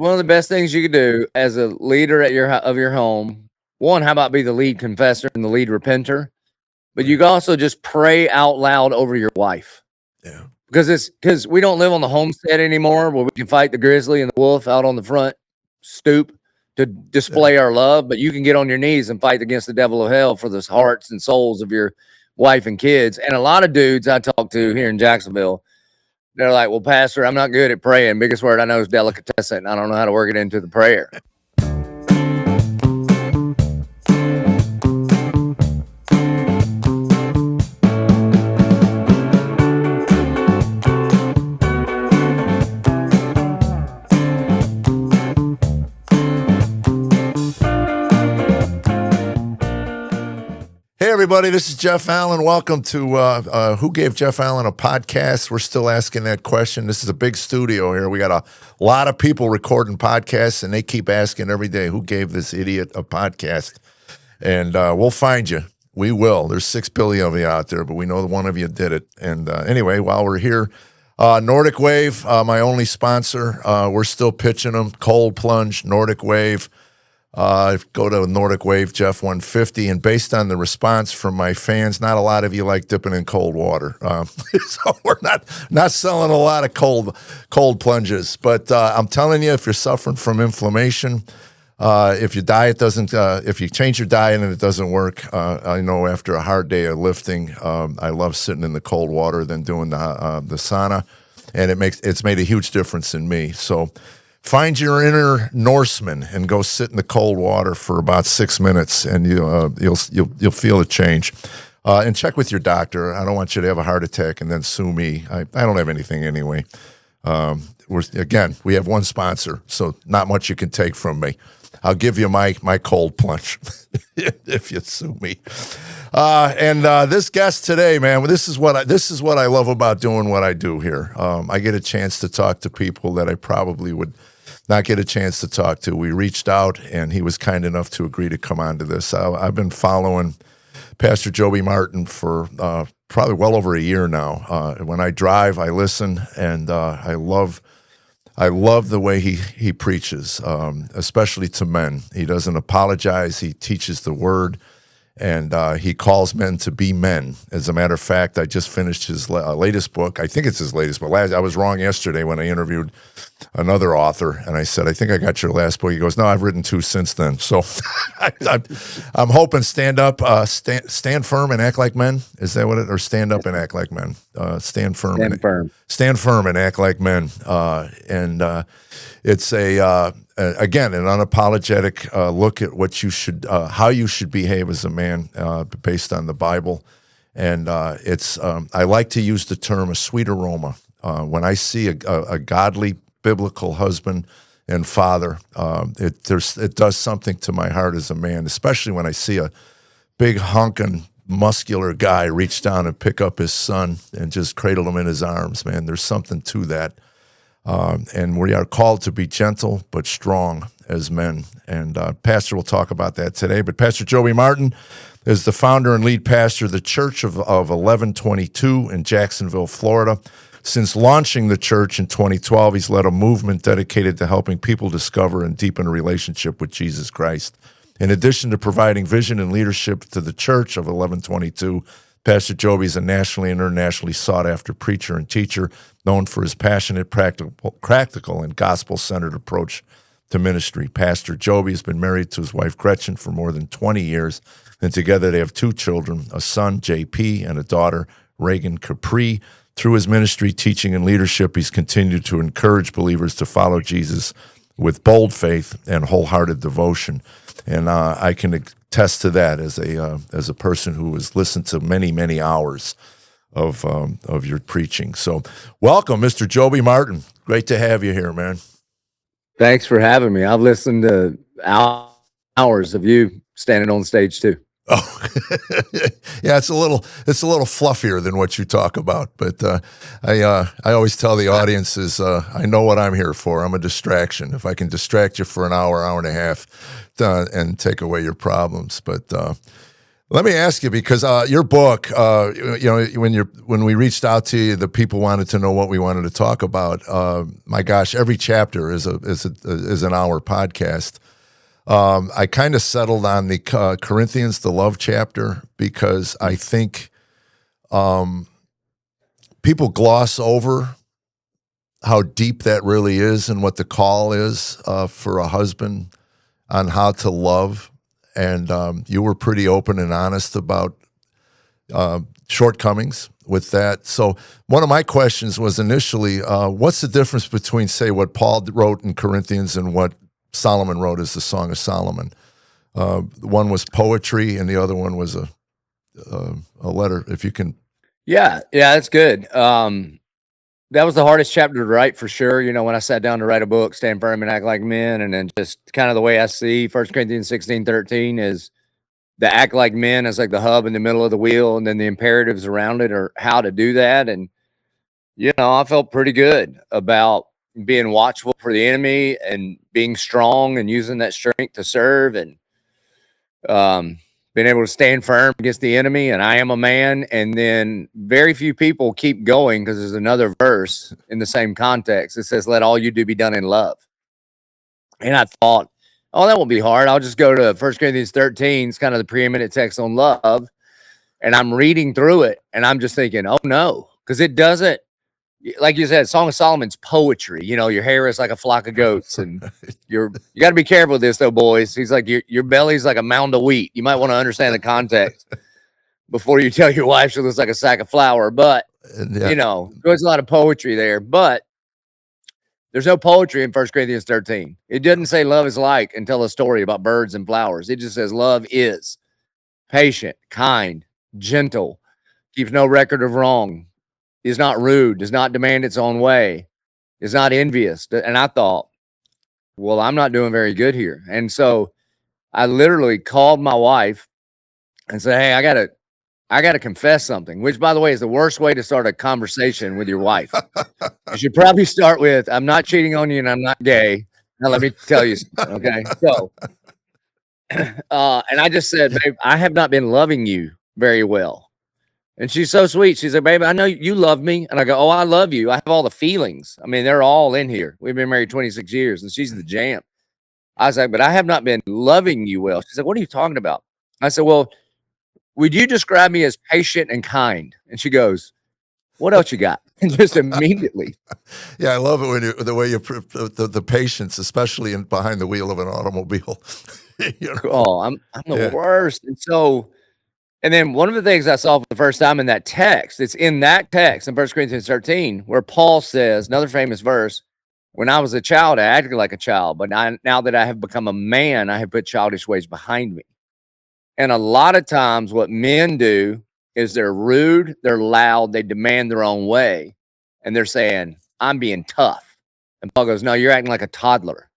one of the best things you could do as a leader at of your home. One, how about be the lead confessor and the lead repenter? But you can also just pray out loud over your wife. Yeah. Because we don't live on the homestead anymore where we can fight the grizzly and the wolf out on the front stoop to display our love. But you can get on your knees and fight against the devil of hell for the hearts and souls of your wife and kids. And a lot of dudes I talk to here in Jacksonville, they're like, well, Pastor, I'm not good at praying. Biggest word I know is delicatessen. I don't know how to work it into the prayer. Hey, everybody, this is Jeff Allen. Welcome to Who Gave Jeff Allen a Podcast? We're still asking that question. This is a big studio here. We got a lot of people recording podcasts, and they keep asking every day, who gave this idiot a podcast? And we'll find you. We will. There's 6 billion of you out there, but we know one of you did it. And anyway, while we're here, Nordic Wave, my only sponsor, we're still pitching them. Cold Plunge, Nordic Wave. Go to Nordic Wave Jeff 150, and based on the response from my fans, not a lot of you like dipping in cold water, so we're not selling a lot of cold plunges. But I'm telling you, if you're suffering from inflammation, if your diet doesn't, if you change your diet and it doesn't work, I know after a hard day of lifting, I love sitting in the cold water than doing the sauna, and it's made a huge difference in me. So. Find your inner Norseman and go sit in the cold water for about 6 minutes, and you'll feel a change. And check with your doctor. I don't want you to have a heart attack and then sue me. I don't have anything anyway. We have one sponsor, so not much you can take from me. I'll give you my cold plunge if you sue me. And this guest today, man, this is what I love about doing what I do here. I get a chance to talk to people that I probably would not get a chance to talk to. We reached out, and he was kind enough to agree to come on to this. I've been following Pastor Joby Martin for probably well over a year now. When I drive, I listen, and I love the way he preaches, especially to men. He doesn't apologize. He teaches the word, and he calls men to be men. As a matter of fact, I just finished his latest book. I think it's his latest, but I was wrong yesterday when I interviewed another author, and I said, I think I got your last book. He goes, no, I've written 2 since then. So I'm hoping stand firm and act like men. Is that what it, or stand up and act like men? Stand firm and act like men. It's again, an unapologetic look at what you should, how you should behave as a man, based on the Bible. And I like to use the term a sweet aroma. When I see a godly biblical husband and father, it does something to my heart as a man, especially when I see a big honking muscular guy reach down and pick up his son and just cradle him in his arms. Man, there's something to that. And we are called to be gentle but strong as men. And Pastor will talk about that today. But Pastor Joby Martin is the founder and lead pastor of the Church of 1122 in Jacksonville, Florida. Since launching the church in 2012, he's led a movement dedicated to helping people discover and deepen a relationship with Jesus Christ. In addition to providing vision and leadership to the Church of 1122, Pastor Joby is a nationally and internationally sought-after preacher and teacher known for his passionate, practical, and gospel-centered approach to ministry. Pastor Joby has been married to his wife Gretchen for more than 20 years, and together they have 2 children, a son, JP, and a daughter, Reagan Capri. Through his ministry, teaching, and leadership, he's continued to encourage believers to follow Jesus with bold faith and wholehearted devotion. And I can attest to that as a person who has listened to many, many hours of your preaching. So welcome, Mr. Joby Martin. Great to have you here, man. Thanks for having me. I've listened to hours of you standing on stage too. Oh, yeah, it's a little fluffier than what you talk about, but I always tell the audiences, I know what I'm here for. I'm a distraction. If I can distract you for an hour and a half, and take away your problems. But Let me ask you, because your book, when we reached out to you, the people wanted to know what we wanted to talk about. My gosh, every chapter is an hour podcast. I kind of settled on the Corinthians, the love chapter, because I think people gloss over how deep that really is and what the call is for a husband on how to love. And you were pretty open and honest about shortcomings with that. So one of my questions was initially, what's the difference between, say, what Paul wrote in Corinthians and what Solomon wrote as the Song of Solomon? One was poetry, and the other one was a letter. If you can, Yeah, that's good. That was the hardest chapter to write for sure. You know, when I sat down to write a book, Stand Firm and Act Like Men, and then just kind of the way I see 1 Corinthians 16:13 is the act like men as like the hub in the middle of the wheel, and then the imperatives around it are how to do that. And, you know, I felt pretty good about being watchful for the enemy and being strong and using that strength to serve, and being able to stand firm against the enemy. And I am a man. And then very few people keep going, because there's another verse in the same context. It says, let all you do be done in love. And I thought, oh, that won't be hard. I'll just go to 1 Corinthians 13. It's kind of the preeminent text on love. And I'm reading through it, and I'm just thinking, oh no, because it doesn't, like you said, Song of Solomon's poetry. You know, your hair is like a flock of goats, and you got to be careful with this, though, boys. He's like, your belly's like a mound of wheat. You might want to understand the context before you tell your wife she looks like a sack of flour. But you know, there's a lot of poetry there, but there's no poetry in 1 Corinthians 13. It doesn't say love is like and tell a story about birds and flowers. It just says love is patient, kind, gentle, keeps no record of wrong, is not rude, does not demand its own way, is not envious. And I thought, well, I'm not doing very good here. And so I literally called my wife and said, hey, I gotta confess something, which, by the way, is the worst way to start a conversation with your wife. You should probably start with, I'm not cheating on you and I'm not gay. Now let me tell you something, okay? So and I just said, babe, I have not been loving you very well. And she's so sweet. She's like, babe, I know you love me. And I go, oh, I love you. I have all the feelings. I mean, they're all in here. We've been married 26 years, and she's the jam. I was like, but I have not been loving you well. She's like, what are you talking about? I said, well, would you describe me as patient and kind? And she goes, what else you got? And just immediately. Yeah, I love it when the way you the patience, especially behind the wheel of an automobile. You know? Oh, I'm the worst. And so, and then one of the things I saw for the first time in that text, it's in that text in 1 Corinthians 13, where Paul says, another famous verse, when I was a child, I acted like a child, but now that I have become a man, I have put childish ways behind me. And a lot of times what men do is they're rude, they're loud, they demand their own way. And they're saying, I'm being tough. And Paul goes, no, you're acting like a toddler.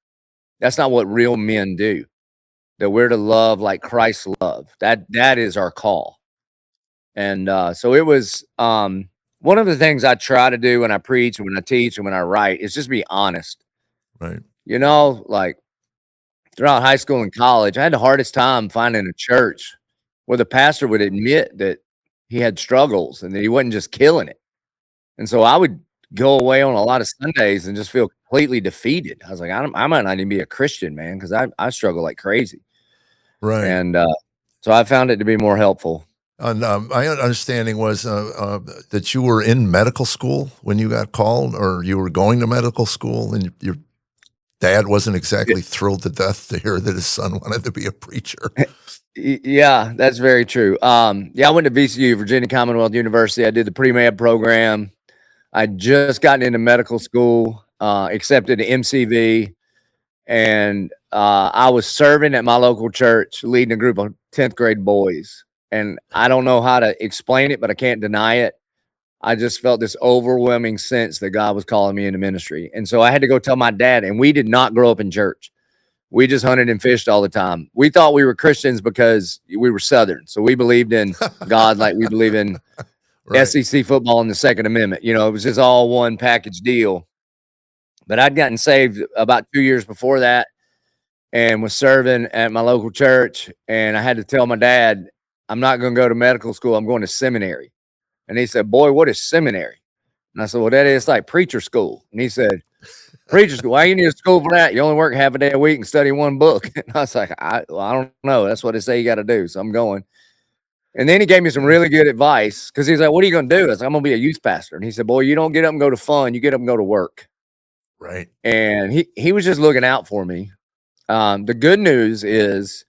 That's not what real men do. That we're to love like Christ loved. That is our call. And so it was one of the things I try to do when I preach and when I teach and when I write is just be honest. Right. You know, like throughout high school and college, I had the hardest time finding a church where the pastor would admit that he had struggles and that he wasn't just killing it. And so I would go away on a lot of Sundays and just feel completely defeated. I was like, I might not even be a Christian, man, because I struggle like crazy. Right. And so I found it to be more helpful. And my understanding was that you were in medical school when you got called, or you were going to medical school, and your dad wasn't exactly thrilled to death to hear that his son wanted to be a preacher. Yeah, that's very true. Yeah, I went to VCU, Virginia Commonwealth University. I did the pre-med program. I just gotten into medical school, accepted to MCV, and I was serving at my local church, leading a group of 10th grade boys. And I don't know how to explain it, but I can't deny it. I just felt this overwhelming sense that God was calling me into ministry. And so I had to go tell my dad, and we did not grow up in church. We just hunted and fished all the time. We thought we were Christians because we were Southern. So we believed in God like we believe in right. SEC football and the Second Amendment. You know, it was just all one package deal. But I'd gotten saved about 2 years before that and was serving at my local church. And I had to tell my dad, I'm not going to go to medical school. I'm going to seminary. And he said, boy, what is seminary? And I said, well, that is like preacher school. And he said, preacher school, why you need a school for that? You only work half a day a week and study one book. And I was like, I don't know. That's what they say you got to do. So I'm going. And then he gave me some really good advice because he's like, what are you going to do? I said, I'm going to be a youth pastor. And he said, boy, you don't get up and go to fun. You get up and go to work. Right. And he was just looking out for me. The good news is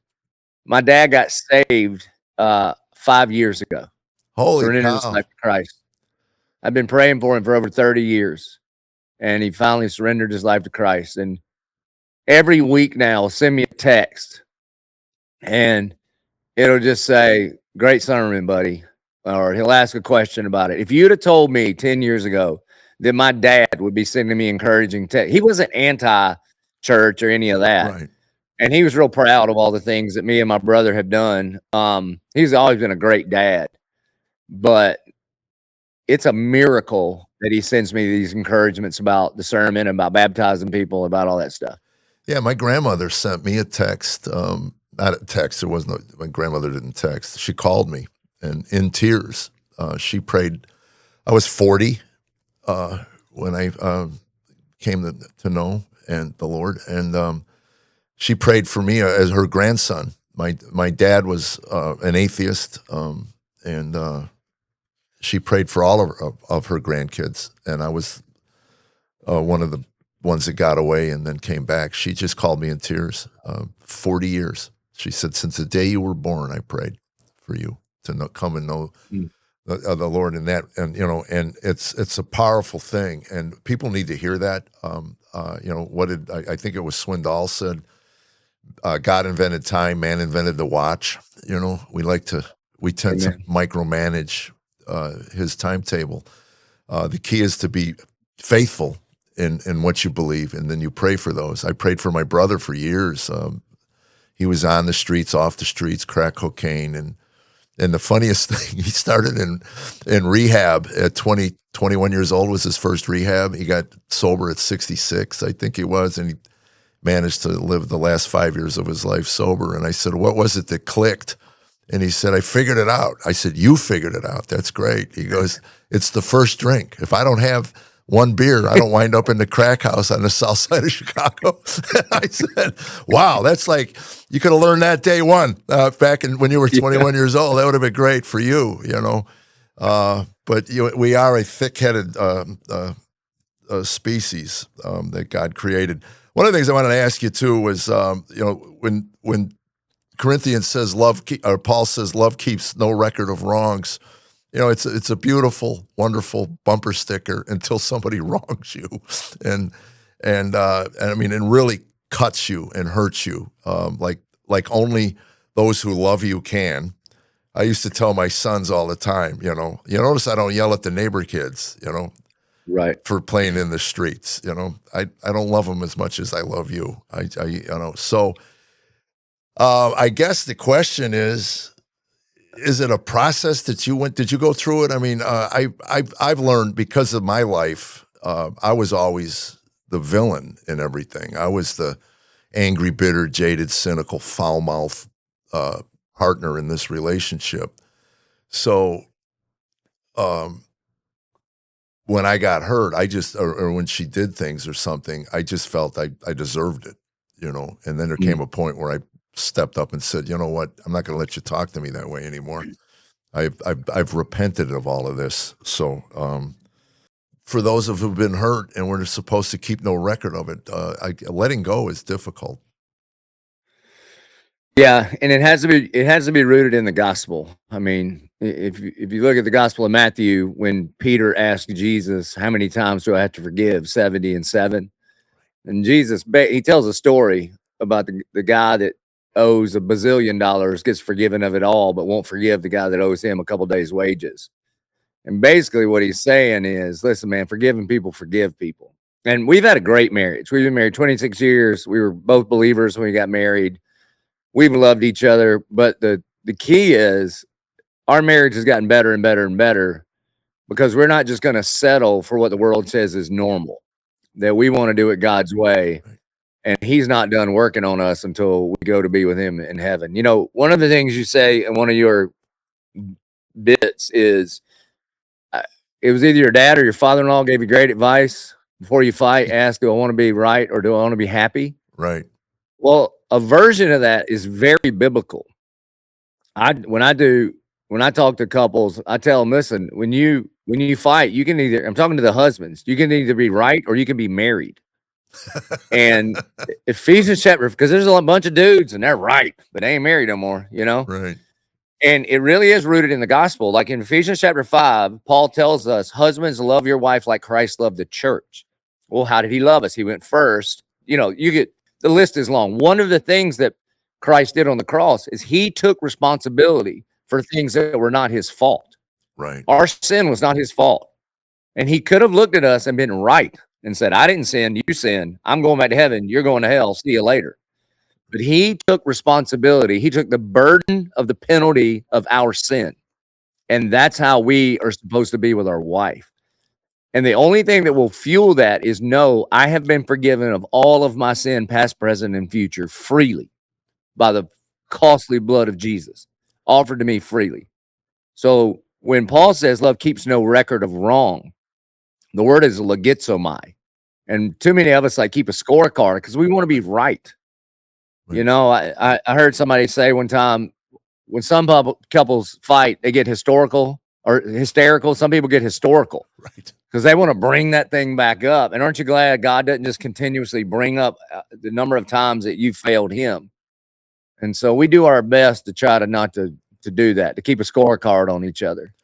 my dad got saved 5 years ago. Holy surrendered his cow. life to Christ. I've been praying for him for over 30 years. And he finally surrendered his life to Christ. And every week now, he'll send me a text. And it'll just say, great sermon, buddy. Or he'll ask a question about it. If you'd have told me 10 years ago that my dad would be sending me encouraging text, he wasn't anti-church or any of that. Right. And he was real proud of all the things that me and my brother have done. He's always been a great dad. But it's a miracle that he sends me these encouragements about the sermon, about baptizing people, about all that stuff. Yeah, my grandmother sent me a text. Not a text. There was no. My grandmother didn't text. She called me, and in tears, she prayed. I was 40 when I came to know and the Lord, and she prayed for me as her grandson. My dad was an atheist, and she prayed for all of her grandkids, and I was one of the ones that got away and then came back. She just called me in tears. 40 years. She said, since the day you were born, I prayed for you to come and know the Lord in that. And, and it's a powerful thing. And people need to hear that. I think it was Swindoll said, God invented time, man invented the watch. We tend to micromanage his timetable. The key is to be faithful in what you believe, and then you pray for those. I prayed for my brother for years. He was on the streets, off the streets, crack cocaine, and the funniest thing, he started in rehab at 21 years old was his first rehab. He got sober at 66, I think he was, and he managed to live the last 5 years of his life sober. And I said, what was it that clicked? And he said, I figured it out. I said, you figured it out. That's great. He goes, it's the first drink. If I don't have one beer, I don't wind up in the crack house on the south side of Chicago. I said, wow, that's like, you could have learned that day one back when you were 21 years old. That would have been great for you, But we are a thick-headed species that God created. One of the things I wanted to ask you too was, when Corinthians says Paul says love keeps no record of wrongs. It's a beautiful, wonderful bumper sticker until somebody wrongs you, and I mean, and really cuts you and hurts you, like only those who love you can. I used to tell my sons all the time, you notice I don't yell at the neighbor kids, right, for playing in the streets. I don't love them as much as I love you. So I guess the question is it a process that you went? Did you go through it? I mean, I've learned because of my life. I was always the villain in everything. I was the angry, bitter, jaded, cynical, foul-mouthed partner in this relationship. So, when I got hurt, or when she did things or something, I just felt I deserved it, And then there came a point where I stepped up and said, you know what, I'm not going to let you talk to me that way anymore. I've repented of all of this. So for those of who've been hurt and we're supposed to keep no record of it, letting go is difficult. Yeah, and it has to be rooted in the gospel. I mean, if you look at the Gospel of Matthew, when Peter asked Jesus, how many times do I have to forgive? 70 and 7. And Jesus, he tells a story about the guy that owes $1 bazillion, gets forgiven of it all, but won't forgive the guy that owes him a couple days' wages. And basically what he's saying is, listen, man, forgiving people, forgive people. And we've had a great marriage. We've been married 26 years. We were both believers when we got married. We've loved each other. But the key is our marriage has gotten better and better and better because we're not just going to settle for what the world says is normal, that we want to do it God's way. And he's not done working on us until we go to be with him in heaven. One of the things you say in one of your bits is it was either your dad or your father-in-law gave you great advice before you fight. Ask, do I want to be right or do I want to be happy? Right. Well, a version of that is very biblical. When I talk to couples, I tell them, listen, when you fight, you can either, I'm talking to the husbands, you can either be right or you can be married. And Ephesians chapter, because there's a bunch of dudes and they're right, but they ain't married no more, you know? Right. And it really is rooted in the gospel. Like in Ephesians chapter 5, Paul tells us, husbands, love your wife like Christ loved the church. Well, how did he love us? He went first. You know, you get, the list is long. One of the things that Christ did on the cross is he took responsibility for things that were not his fault. Right. Our sin was not his fault. And he could have looked at us and been right and said, I didn't sin, you sinned. I'm going back to heaven. You're going to hell. See you later. But he took responsibility. He took the burden of the penalty of our sin. And that's how we are supposed to be with our wife. And the only thing that will fuel that is, no, I have been forgiven of all of my sin, past, present, and future, freely by the costly blood of Jesus, offered to me freely. So when Paul says love keeps no record of wrong, the word is logizomai. And too many of us like keep a scorecard because we want to be right. You know, I heard somebody say one time, when some couples fight, they get hysterical. Some people get historical, Right. Because they want to bring that thing back up. And aren't you glad God doesn't just continuously bring up the number of times that you failed him? And so we do our best to try to not to do that, to keep a scorecard on each other.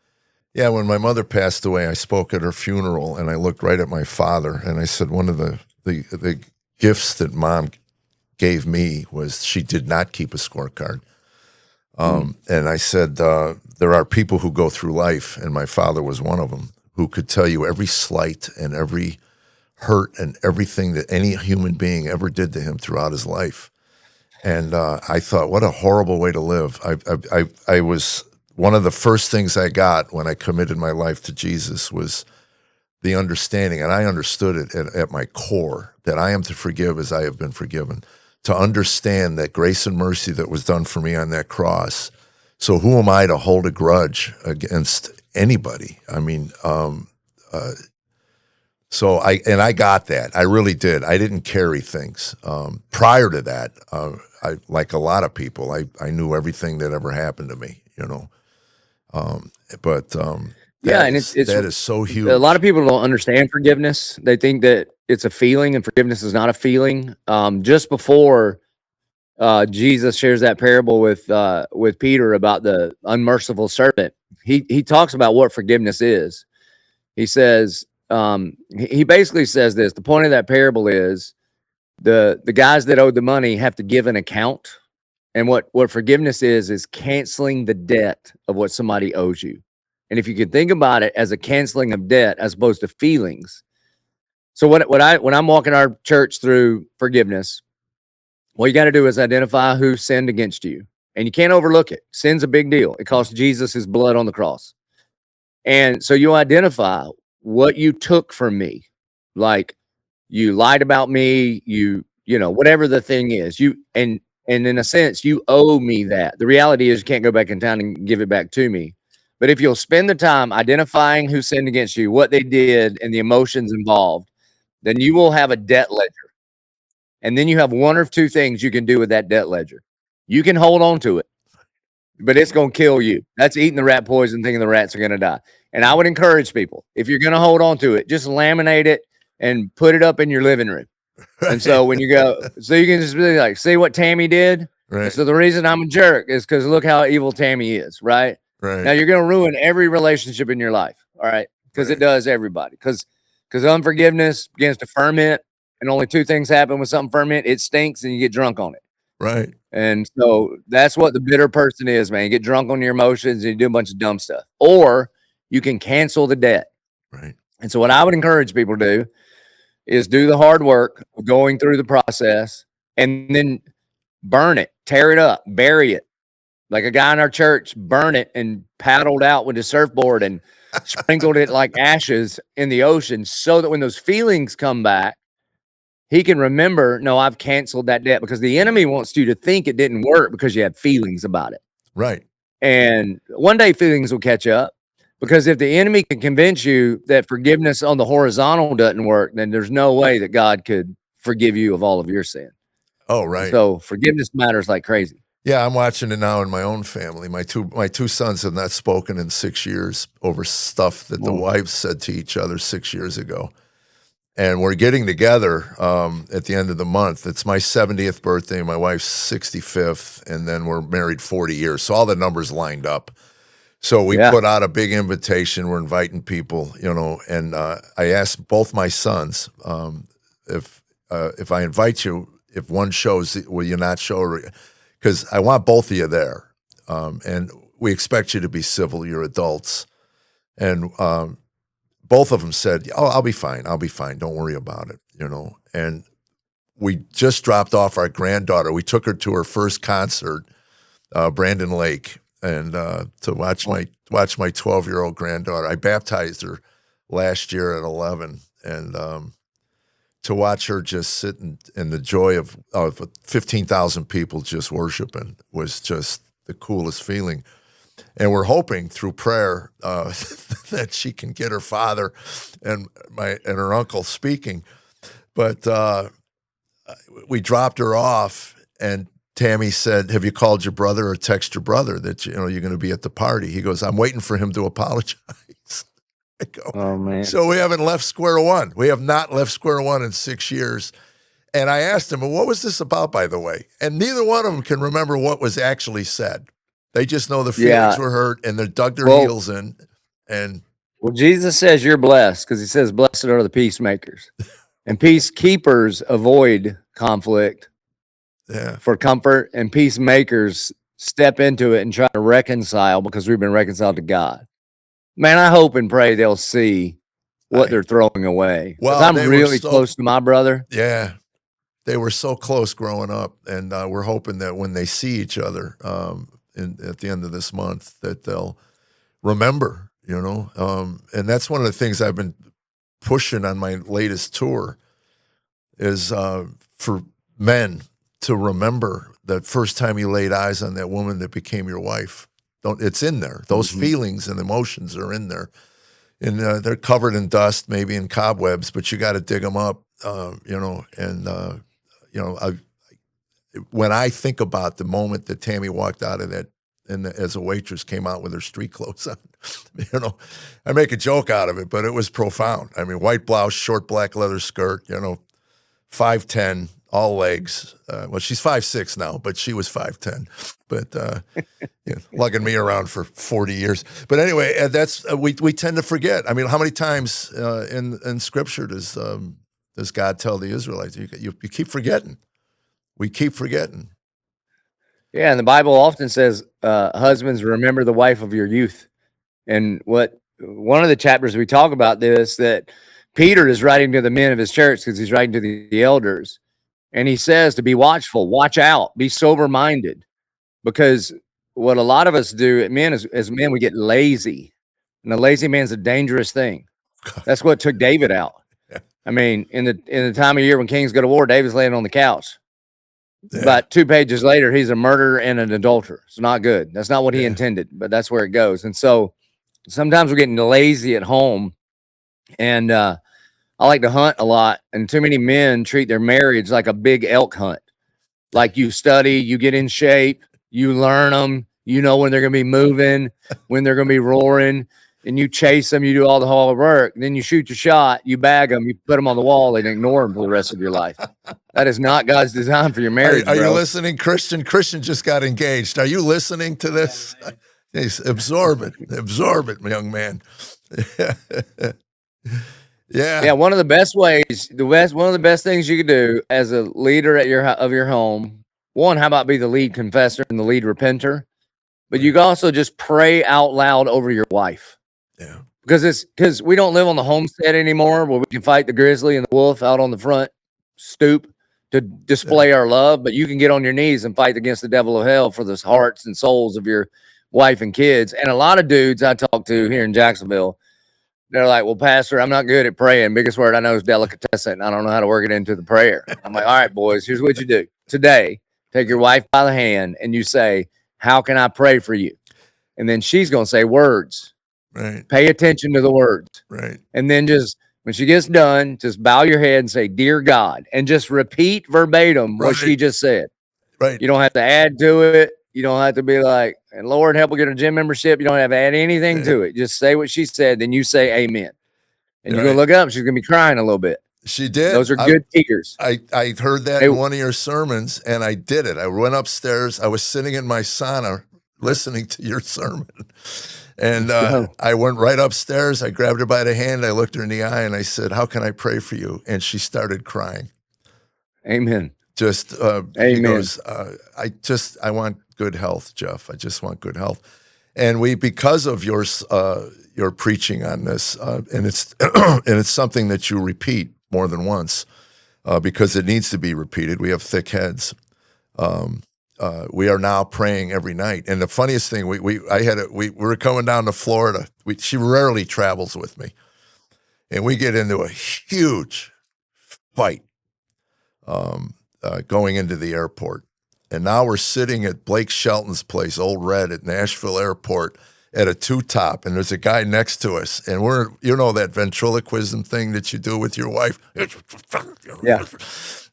Yeah, when my mother passed away, I spoke at her funeral, and I looked right at my father, and I said, one of the gifts that Mom gave me was she did not keep a scorecard. And I said, there are people who go through life, and my father was one of them, who could tell you every slight and every hurt and everything that any human being ever did to him throughout his life. And I thought, what a horrible way to live. I was, one of the first things I got when I committed my life to Jesus was the understanding, and I understood it at my core, that I am to forgive as I have been forgiven. To understand that grace and mercy that was done for me on that cross. So who am I to hold a grudge against anybody? I mean, so I got that. I really did. I didn't carry things. Prior to that, I, like a lot of people, I knew everything that ever happened to me, you know. Yeah, and it's that is so huge. A lot of people don't understand forgiveness. They think that it's a feeling, and forgiveness is not a feeling. Just before Jesus shares that parable with Peter about the unmerciful servant, he talks about what forgiveness is. He says, he basically says this: the point of that parable is the guys that owed the money have to give an account, and what forgiveness is canceling the debt of what somebody owes you. And if you could think about it as a canceling of debt as opposed to feelings. So when I'm walking our church through forgiveness, what you got to do is identify who sinned against you. And you can't overlook it. Sin's a big deal. It cost Jesus his blood on the cross. And so you identify what you took from me. Like, you lied about me, you know, whatever the thing is. And in a sense, you owe me that. The reality is you can't go back in town and give it back to me. But if you'll spend the time identifying who sinned against you, what they did, and the emotions involved, then you will have a debt ledger. And then you have one or two things you can do with that debt ledger. You can hold on to it, but it's going to kill you. That's eating the rat poison, thinking the rats are going to die. And I would encourage people, if you're going to hold on to it, just laminate it and put it up in your living room. Right. And so when you go, so you can just be like, see what Tammy did? Right. So the reason I'm a jerk is because look how evil Tammy is, right? Right. Now you're going to ruin every relationship in your life, all right? Because it does everybody. Because unforgiveness begins to ferment, and only two things happen when something ferment: it stinks and you get drunk on it. Right. And so that's what the bitter person is, man. You get drunk on your emotions and you do a bunch of dumb stuff. Or you can cancel the debt. Right. And so what I would encourage people to do is do the hard work of going through the process and then burn it, tear it up, bury it. Like a guy in our church burned it and paddled out with his surfboard and sprinkled it like ashes in the ocean, so that when those feelings come back, he can remember, no, I've canceled that debt. Because the enemy wants you to think it didn't work because you had feelings about it. Right. And one day feelings will catch up, because if the enemy can convince you that forgiveness on the horizontal doesn't work, then there's no way that God could forgive you of all of your sin. Oh, right. So forgiveness matters like crazy. Yeah, I'm watching it now in my own family. My two sons have not spoken in 6 years over stuff that the wives said to each other 6 years ago. And we're getting together at the end of the month. It's my 70th birthday, my wife's 65th, and then we're married 40 years. So all the numbers lined up. So we put out a big invitation. We're inviting people, and I asked both my sons if I invite you, if one shows, will you not show? Because I want both of you there, and we expect you to be civil. You're adults, and both of them said, "Oh, I'll be fine. I'll be fine. Don't worry about it." And we just dropped off our granddaughter. We took her to her first concert, Brandon Lake, and to watch my 12-year-old granddaughter. I baptized her last year at 11, and to watch her just sit in the joy of 15,000 people just worshiping was just the coolest feeling. And we're hoping through prayer that she can get her father and her uncle speaking. But we dropped her off, and Tammy said, "Have you called your brother or text your brother that you're going to be at the party?" He goes, "I'm waiting for him to apologize." I go, "Oh man!" So we haven't left square one. We have not left square one in 6 years. And I asked him, "Well, what was this about, by the way?" And neither one of them can remember what was actually said. They just know the feelings were hurt, and they dug their heels in. And Jesus says you're blessed, because he says, "Blessed are the peacemakers," and peacekeepers avoid conflict for comfort, and peacemakers step into it and try to reconcile, because we've been reconciled to God. Man, I hope and pray they'll see what they're throwing away. Well, I'm really close to my brother. Yeah, they were so close growing up, and we're hoping that when they see each other at the end of this month, that they'll remember, and that's one of the things I've been pushing on my latest tour is for men to remember the first time you laid eyes on that woman that became your wife. It's in there. Those feelings and emotions are in there, and they're covered in dust, maybe in cobwebs, but you got to dig them up, when I think about the moment that Tammy walked out of that, and as a waitress came out with her street clothes on, I make a joke out of it, but it was profound. I mean, white blouse, short black leather skirt, 5'10", all legs. Well, she's 5'6" now, but she was 5'10". But lugging me around for 40 years. But anyway, that's we tend to forget. I mean, how many times in Scripture does God tell the Israelites? You keep forgetting. We keep forgetting. Yeah, and the Bible often says, "Husbands, remember the wife of your youth." And one of the chapters we talk about this, that Peter is writing to the men of his church, because he's writing to the elders, and he says to be watchful, watch out, be sober-minded, because what a lot of us do as men, we get lazy, and a lazy man's a dangerous thing. That's what took David out. I mean, in the time of year when kings go to war, David's laying on the couch. But 2 pages later, he's a murderer and an adulterer. It's not good. That's not what he intended, but that's where it goes. And so sometimes we're getting lazy at home. And I like to hunt a lot, and too many men treat their marriage like a big elk hunt. Like, you study, you get in shape, you learn them, when they're going to be moving, when they're going to be roaring, and you chase them, you do all the hard work. Then you shoot your shot, you bag them, you put them on the wall, and ignore them for the rest of your life. That is not God's design for your marriage. Are you listening, Christian? Christian just got engaged. Are you listening to this? Absorb it, young man. Yeah. One of the best ways, one of the best things you could do as a leader of your home. One, how about be the lead confessor and the lead repenter? But you can also just pray out loud over your wife. Yeah. Because we don't live on the homestead anymore, where we can fight the grizzly and the wolf out on the front stoop to display our love. But you can get on your knees and fight against the devil of hell for the hearts and souls of your wife and kids. And a lot of dudes I talk to here in Jacksonville, they're like, "Well, Pastor, I'm not good at praying. Biggest word I know is delicatessen. I don't know how to work it into the prayer." I'm like, "All right, boys, here's what you do. Today, take your wife by the hand and you say, 'How can I pray for you?'" and then she's going to say words. Right. Pay attention to the words. Right. And then just when she gets done, just bow your head and say, "Dear God," and just repeat verbatim what she just said. Right. You don't have to add to it. You don't have to be like, "And Lord, help her get a gym membership." You don't have to add anything to it. Just say what she said. Then you say amen. And you're going to look up. She's going to be crying a little bit. She did. Those are good tears. I heard that in one of your sermons, and I did it. I went upstairs. I was sitting in my sauna listening to your sermon. And I went right upstairs. I grabbed her by the hand. I looked her in the eye, and I said, "How can I pray for you?" And she started crying. Amen. Just Amen. He goes, I want good health, Jeff. I just want good health. And because of your preaching on this, and it's and it's something that you repeat more than once, because it needs to be repeated. We have thick heads. We are now praying every night. And the funniest thing, we were coming down to Florida. She rarely travels with me, and we get into a huge fight going into the airport. And now we're sitting at Blake Shelton's place, Old Red, at Nashville Airport at a two-top, and there's a guy next to us, and that ventriloquism thing that you do with your wife. Yeah.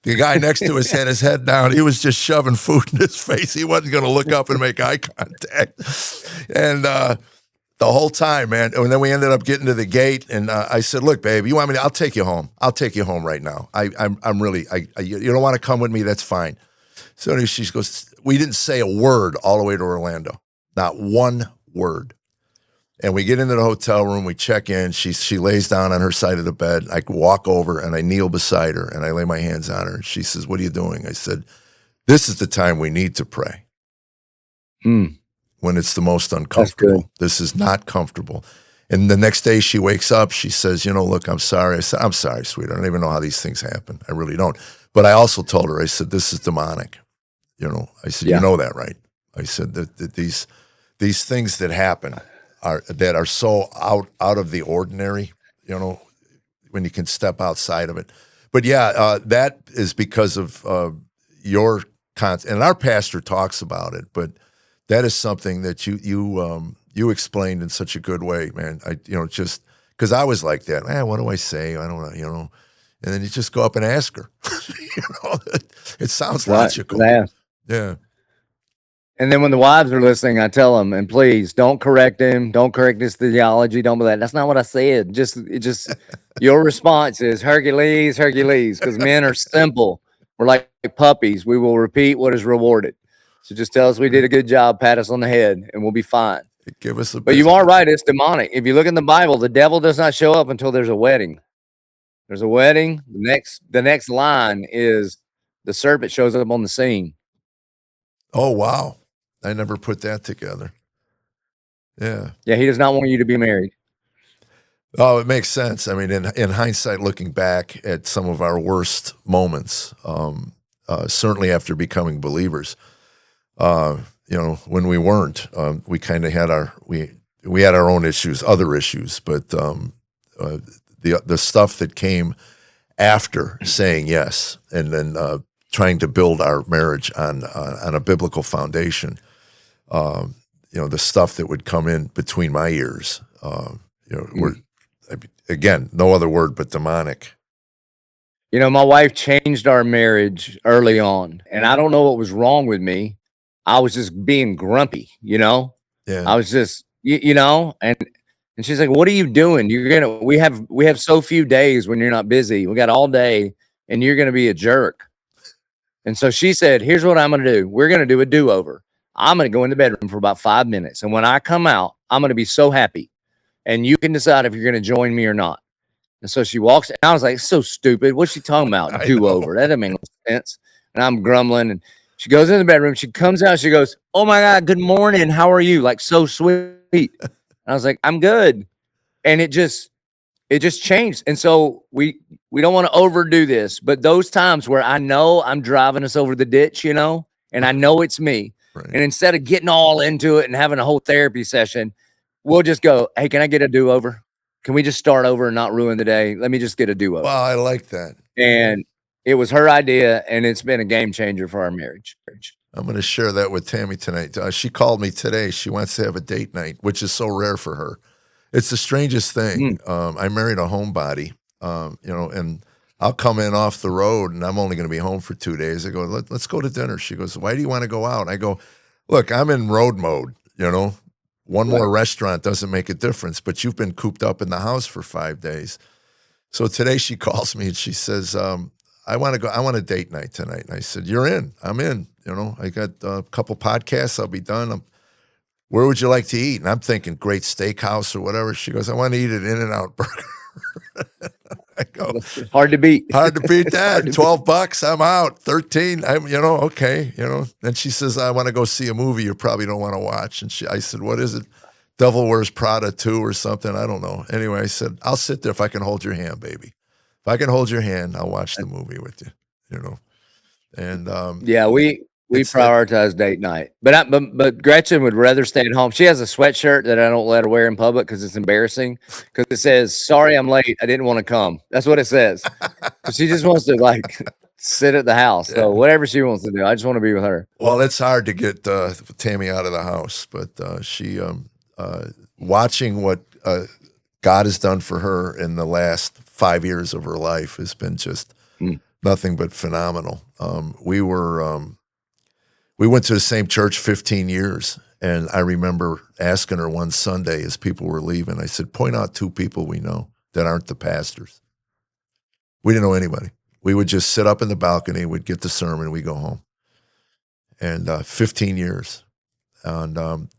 The guy next to us had his head down. He was just shoving food in his face. He wasn't going to look up and make eye contact. And the whole time, man. And then we ended up getting to the gate, and I said, "Look, babe, you want me to? I'll take you home. I'll take you home right now. I'm really. You don't want to come with me? That's fine." So anyway, she goes, "We didn't say a word all the way to Orlando, not one word." And we get into the hotel room, we check in, she lays down on her side of the bed. I walk over and I kneel beside her and I lay my hands on her. And she says, "What are you doing?" I said, "This is the time we need to pray. When it's the most uncomfortable. This is not comfortable." And the next day she wakes up, she says, "Look, I'm sorry." I said, "I'm sorry, sweetheart. I don't even know how these things happen. I really don't." But I also told her, I said, "This is demonic." I said, "You know that, right?" I said that these things that happen are so out of the ordinary, when you can step outside of it. But yeah, that is because of your content, and our pastor talks about it. But that is something that you explained in such a good way, man. Just because I was like that, man. What do I say? I don't know, And then you just go up and ask her. It sounds logical. Yeah. And then when the wives are listening, I tell them, and please don't correct him. Don't correct his theology. Don't be that. That's not what I said. Just your response is Hercules, Hercules, because men are simple. We're like puppies. We will repeat what is rewarded. So just tell us we did a good job, pat us on the head, and we'll be fine. Give us But you are right. It's demonic. If you look in the Bible, the devil does not show up until there's a wedding. There's a wedding. The next line is the serpent shows up on the scene. Oh, wow. I never put that together. Yeah. Yeah, he does not want you to be married. Oh, it makes sense. I mean, in hindsight, looking back at some of our worst moments, certainly after becoming believers, when we weren't, we kind of had we had our own issues, other issues, but the stuff that came after saying yes and then trying to build our marriage on a biblical foundation, the stuff that would come in between my ears, again, no other word but demonic. My wife changed our marriage early on, and I don't know what was wrong with me. I was just being grumpy, Yeah. I was just, and she's like, "What are you doing? We have so few days when you're not busy. We got all day, and you're gonna be a jerk." And so she said, "Here's what I'm gonna do. We're gonna do a do-over. I'm gonna go in the bedroom for about 5 minutes, and when I come out, I'm gonna be so happy, and you can decide if you're gonna join me or not." And so she walks, and I was like, "So stupid. What's she talking about? Do-over? That doesn't make no sense." And I'm grumbling, and she goes in the bedroom. She comes out. She goes, "Oh my God, good morning. How are you?" Like so sweet. And I was like, "I'm good." And it just changed. And so we don't want to overdo this, but those times where I know I'm driving us over the ditch, and I know it's me. Right. And instead of getting all into it and having a whole therapy session, we'll just go, "Hey, can I get a do-over? Can we just start over and not ruin the day? Let me just get a do-over." Wow, I like that. And it was her idea, and it's been a game changer for our marriage. I'm going to share that with Tammy tonight. She called me today. She wants to have a date night, which is so rare for her. It's the strangest thing. I married a homebody, and I'll come in off the road and I'm only going to be home for 2 days. I go, let's go to dinner. She goes, why do you want to go out? I go, look, I'm in road mode, One more restaurant doesn't make a difference, but you've been cooped up in the house for 5 days. So today she calls me and she says, I want to go. I want a date night tonight. And I said, you're in. I'm in. I got a couple podcasts. I'll be done. Where would you like to eat? And I'm thinking great steakhouse or whatever. She goes, I want to eat at In-N-Out Burger. I go, hard to beat. Hard to beat that. $12, I'm out. 13, okay. Then she says, I want to go see a movie you probably don't want to watch. And I said, what is it? Devil Wears Prada 2 or something. I don't know. Anyway, I said, I'll sit there if I can hold your hand, baby. If I can hold your hand, I'll watch the movie with you, And yeah, we prioritize date night, but Gretchen would rather stay at home. She has a sweatshirt that I don't let her wear in public because it's embarrassing. Because it says, "Sorry, I'm late. I didn't want to come." That's what it says. She just wants to sit at the house. So whatever she wants to do, I just want to be with her. Well, it's hard to get Tammy out of the house, but she watching what God has done for her in the last 5 years of her life has been just nothing but phenomenal. We went to the same church 15 years, and I remember asking her one Sunday as people were leaving, I said, point out 2 people we know that aren't the pastors. We didn't know anybody. We would just sit up in the balcony, we'd get the sermon, we'd go home. And 15 years. And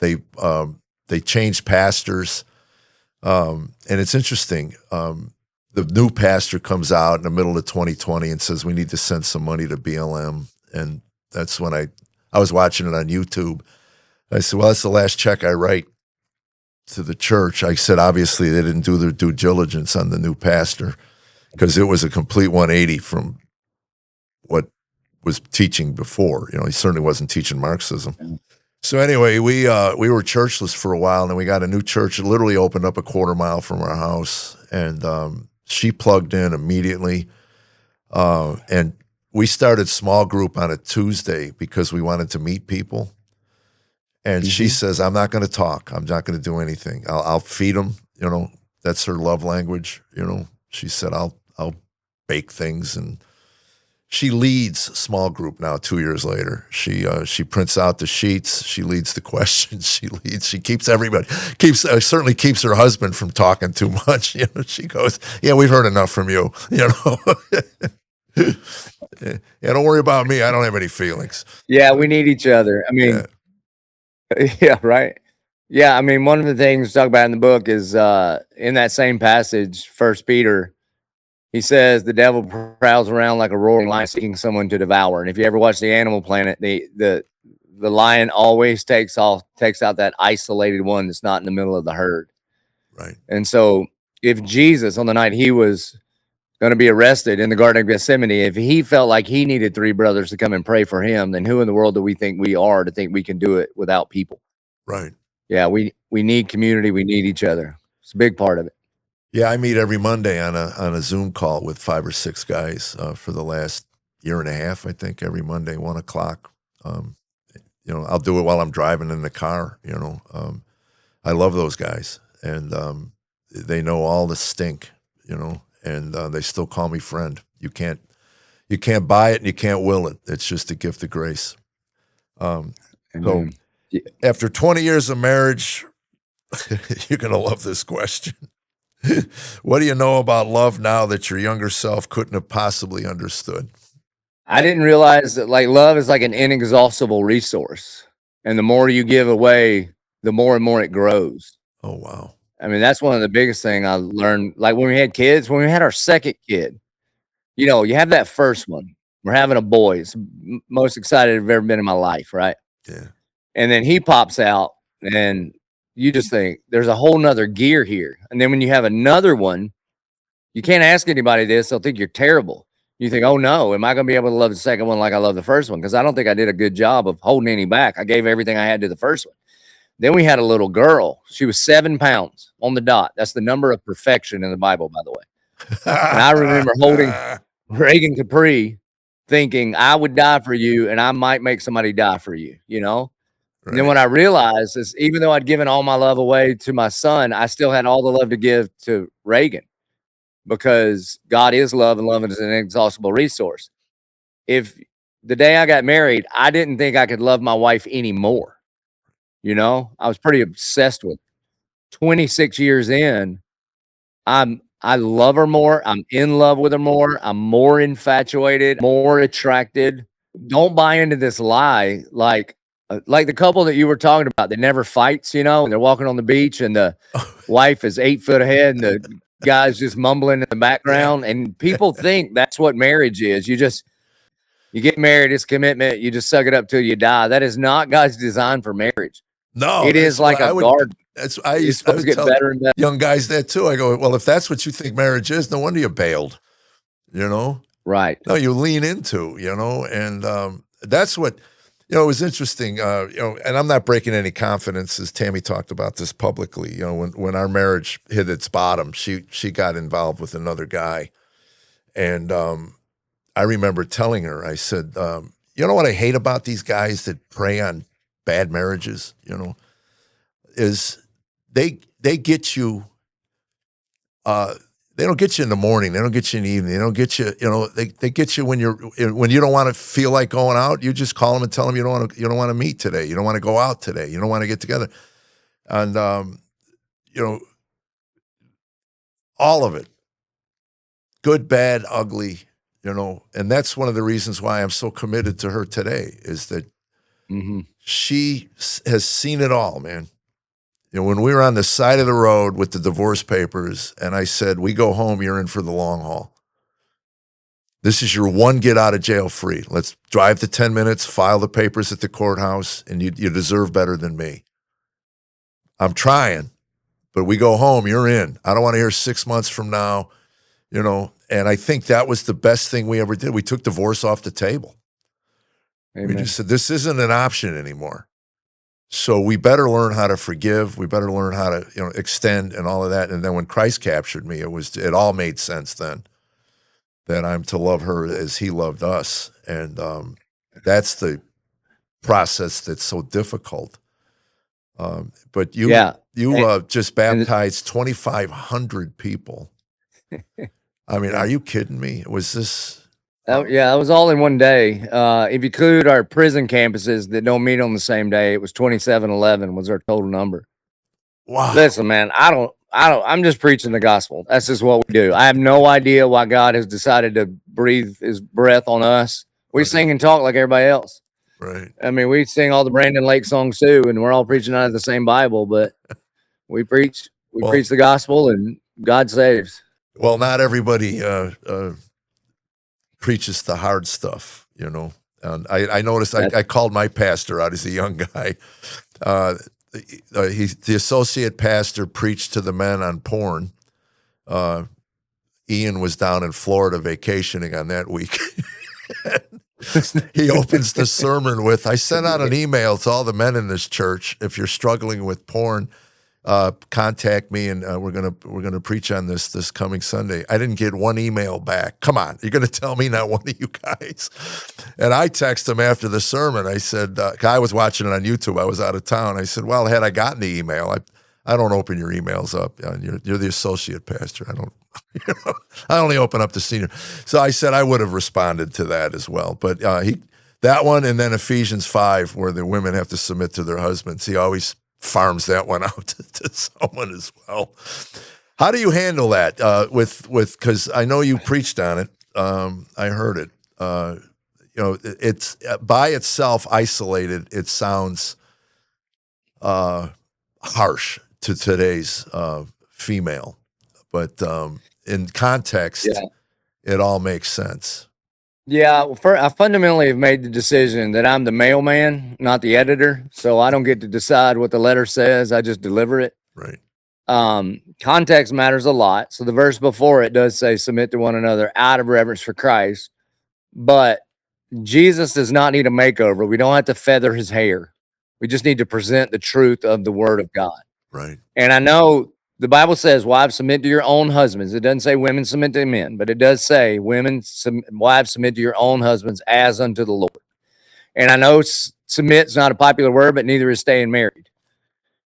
they changed pastors. And it's interesting. The new pastor comes out in the middle of 2020 and says, we need to send some money to BLM. And that's when I was watching it on YouTube. I said, well, that's the last check I write to the church. I said, obviously, they didn't do their due diligence on the new pastor because it was a complete 180 from what was teaching before. He certainly wasn't teaching Marxism. So anyway, we were churchless for a while, and then we got a new church that literally opened up a quarter mile from our house, and she plugged in immediately. And we started small group on a Tuesday because we wanted to meet people. And she says, I'm not going to talk. I'm not going to do anything. I'll feed them. That's her love language. She said, I'll bake things. And she leads small group now 2 years later. She prints out the sheets. She leads the questions. She keeps everybody, certainly keeps her husband from talking too much. She goes, yeah, we've heard enough from you, Yeah, don't worry about me. I don't have any feelings. Yeah, we need each other. I mean, yeah, right. Yeah, I mean, one of the things we talk about in the book is in that same passage, 1 Peter, he says the devil prowls around like a roaring lion seeking someone to devour. And if you ever watch the Animal Planet, the lion always takes out that isolated one that's not in the middle of the herd. Right. And so if Jesus, on the night he was going to be arrested in the Garden of Gethsemane, if he felt like he needed 3 brothers to come and pray for him, then who in the world do we think we are to think we can do it without people? Right. Yeah, we need community. We need each other. It's a big part of it. Yeah, I meet every Monday on a Zoom call with 5 or 6 guys for the last year and a half, I think, every Monday, 1 o'clock. I'll do it while I'm driving in the car, I love those guys. And they know all the stink, and they still call me friend. You can't buy it and you can't will it. It's just a gift of grace. So after 20 years of marriage, you're going to love this question. What do you know about love now that your younger self couldn't have possibly understood? I didn't realize that love is like an inexhaustible resource. And the more you give away, the more and more it grows. Oh, wow. I mean, that's one of the biggest things I learned. Like when we had kids, when we had our second kid, you have that first one. We're having a boy. It's the most excited I've ever been in my life, right? Yeah. And then he pops out and you just think there's a whole nother gear here. And then when you have another one, you can't ask anybody this. They'll think you're terrible. You think, oh no, am I going to be able to love the second one like I love the first one? Because I don't think I did a good job of holding any back. I gave everything I had to the first one. Then we had a little girl. She was 7 pounds on the dot. That's the number of perfection in the Bible, by the way. And I remember holding Reagan Capri thinking I would die for you and I might make somebody die for you, you know? And then Right. what I realized is even though I'd given all my love away to my son, I still had all the love to give to Reagan because God is love and love is an inexhaustible resource. If the day I got married, I didn't think I could love my wife anymore. You know, I was pretty obsessed with 26 years in. I love her more. I'm in love with her more. I'm more infatuated, more attracted. Don't buy into this lie. Like the couple that you were talking about that never fights, you know, and they're walking on the beach and the wife is 8 foot ahead and the guy's just mumbling in the Yeah. background. And people think that's what marriage is. You get married, it's commitment. You just suck it up till you die. That is not God's design for marriage. No, It is that's like what a I would. garden. That's It's I supposed to would get tell better and better. young guys that too. I go, well, if that's what you think marriage is, no wonder you bailed. You know, Right. no, you lean into. You know, and that's what. You know, it was interesting. You know, and I'm not breaking any confidence, as Tammy talked about this publicly. You know, when our marriage hit its bottom, she got involved with another guy, and I remember telling her, I said, you know what I hate about these guys that prey on bad marriages, you know, is they get you, they don't get you in the morning, they don't get you in the evening, they don't get you, you know, they get you when you don't want to feel like going out, you just call them and tell them you don't want to meet today, you don't want to go out today, you don't want to get together, and you know, all of it, good, bad, ugly. You know, and that's one of the reasons why I'm so committed to her today is that she has seen it all, man. You know, when we were on the side of the road with the divorce papers and I said, we go home, you're in for the long haul. This is your one get out of jail free. Let's drive the 10 minutes, file the papers at the courthouse, and you deserve better than me. I'm trying, but we go home, you're in. I don't want to hear 6 months from now, you know, and I think that was the best thing we ever did. We took divorce off the table. Amen. We just said, this isn't an option anymore. So we better learn how to forgive. We better learn how to, you know, extend and all of that. And then when Christ captured me, it all made sense then that I'm to love her as he loved us. And that's the process that's so difficult. But you just baptized 2,500 people. I mean, are you kidding me? Was this? Yeah, it was all in one day. If you include our prison campuses that don't meet on the same day, it was 2711 was our total number. Wow. Listen, man, I'm just preaching the gospel. That's just what we do. I have no idea why God has decided to breathe his breath on us. We sing and talk like everybody else. Right. I mean, we sing all the Brandon Lake songs too, and we're all preaching out of the same Bible, but we preach the gospel and God saves. Well, not everybody preaches the hard stuff, you know. And I noticed I called my pastor out as a young guy. He's the associate pastor preached to the men on porn. Ian was down in Florida vacationing on that week. He opens the sermon with, I sent out an email to all the men in this church. If you're struggling with porn, contact me and we're gonna preach on this coming Sunday. I didn't get one email back. Come on, you're gonna tell me not one of you guys? And I texted him after the sermon. I said, I was watching it on YouTube. I was out of town. I said, well, had I gotten the email, I don't open your emails up. You're the associate pastor. I don't. You know, I only open up the senior. So I said I would have responded to that as well. But that one and then Ephesians 5, where the women have to submit to their husbands. He always farms that one out to someone as well. How do you handle that because I know you preached on it. I heard it. You know, it's by itself isolated. It sounds harsh to today's female, but in context, it all makes sense. Yeah, I fundamentally have made the decision that I'm the mailman, not the editor. So I don't get to decide what the letter says. I just deliver it. Right. Context matters a lot. So the verse before it does say, submit to one another out of reverence for Christ. But Jesus does not need a makeover. We don't have to feather his hair. We just need to present the truth of the word of God. Right. And I know The Bible says, wives, submit to your own husbands. It doesn't say women submit to men, but it does say wives, submit to your own husbands as unto the Lord. And I know submit is not a popular word, but neither is staying married.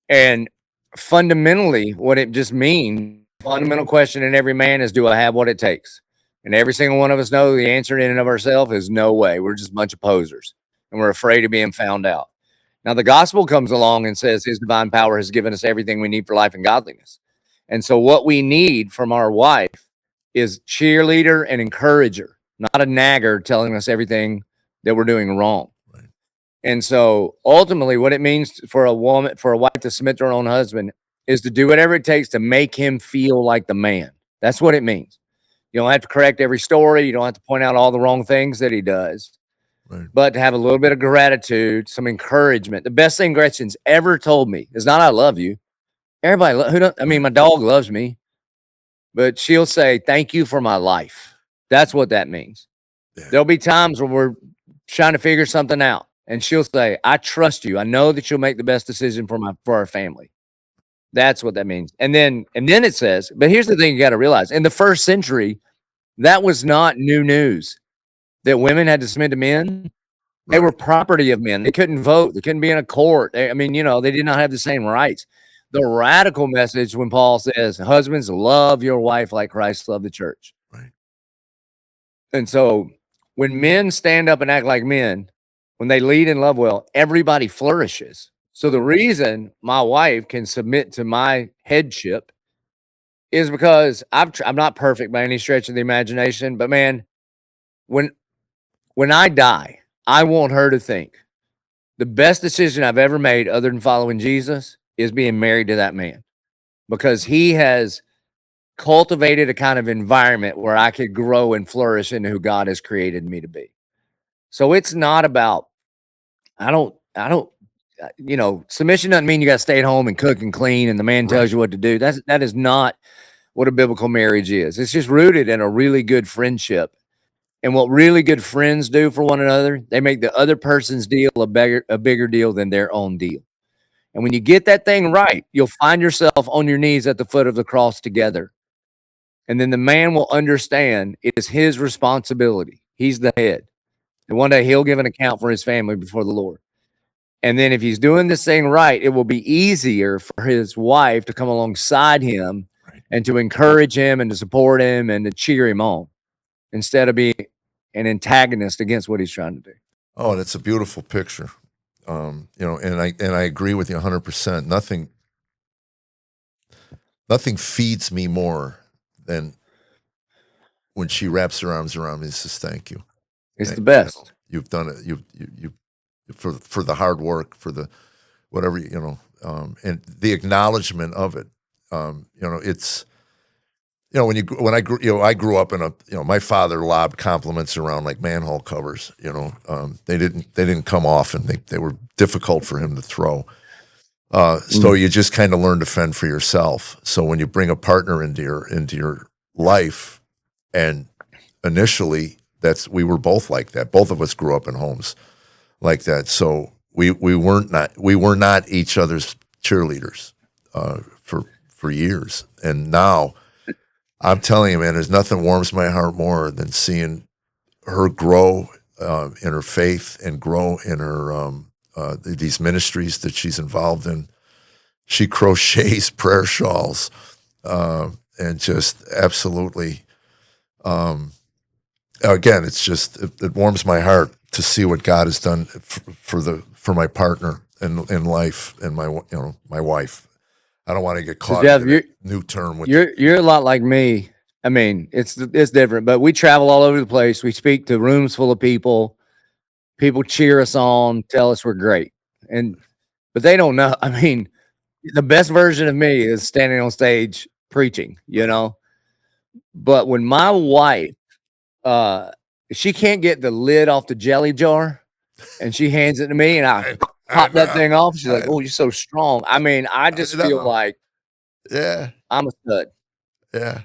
And fundamentally, what it just means, fundamental question in every man is, do I have what it takes? And every single one of us know the answer in and of ourselves is no way. We're just a bunch of posers, and we're afraid of being found out. Now, the gospel comes along and says his divine power has given us everything we need for life and godliness. And so what we need from our wife is cheerleader and encourager, not a nagger telling us everything that we're doing wrong. Right. And so ultimately what it means for a wife to submit to her own husband is to do whatever it takes to make him feel like the man. That's what it means. You don't have to correct every story. You don't have to point out all the wrong things that he does. Right. But to have a little bit of gratitude, some encouragement. The best thing Gretchen's ever told me is not "I love you." Everybody my dog loves me, but she'll say, "Thank you for my life." That's what that means. Yeah. There'll be times when we're trying to figure something out, and she'll say, "I trust you. I know that you'll make the best decision for our family." That's what that means. And then it says, but here's the thing you got to realize: in the first century, that was not new news. That women had to submit to men. They were property of men. They couldn't vote. They couldn't be in a court. They did not have the same rights. The radical message when Paul says, husbands, love your wife like Christ loved the church. Right. And so when men stand up and act like men, when they lead and love well, everybody flourishes. So the reason my wife can submit to my headship is because I'm not perfect by any stretch of the imagination, but man, when I die, I want her to think the best decision I've ever made other than following Jesus is being married to that man, because he has cultivated a kind of environment where I could grow and flourish into who God has created me to be. So it's not about, submission doesn't mean you got to stay at home and cook and clean and the man tells you what to do. That is not what a biblical marriage is. It's just rooted in a really good friendship. And what really good friends do for one another, they make the other person's deal a bigger deal than their own deal. And when you get that thing right, you'll find yourself on your knees at the foot of the cross together. And then the man will understand it is his responsibility. He's the head. And one day he'll give an account for his family before the Lord. And then if he's doing this thing right, it will be easier for his wife to come alongside him and to encourage him and to support him and to cheer him on, instead of being an antagonist against what he's trying to do. Oh, that's a beautiful picture. And I agree with you 100%. Nothing feeds me more than when she wraps her arms around me and says, "Thank you." It's the best. You've done it. You for the hard work, for the whatever, and the acknowledgement of it. It's, I grew up in my father lobbed compliments around like manhole covers. They didn't come often. They were difficult for him to throw. So you just kind of learn to fend for yourself. So when you bring a partner into your life, and initially we were both like that. Both of us grew up in homes like that. So we were not each other's cheerleaders for years. And now I'm telling you, man, there's nothing warms my heart more than seeing her grow in her faith and grow in her these ministries that she's involved in. She crochets prayer shawls and just absolutely. Again, it's just it warms my heart to see what God has done for my partner in life and my wife. I don't want to get caught in a new term with you're a lot like me. I mean, it's different, but we travel all over the place. We speak to rooms full of people. People cheer us on, tell us we're great. But they don't know. I mean, the best version of me is standing on stage preaching, But when my wife, she can't get the lid off the jelly jar, and she hands it to me, and I pop that thing off. She's like, "Oh, you're so strong." I mean, I just feel like, I'm a stud. Yeah,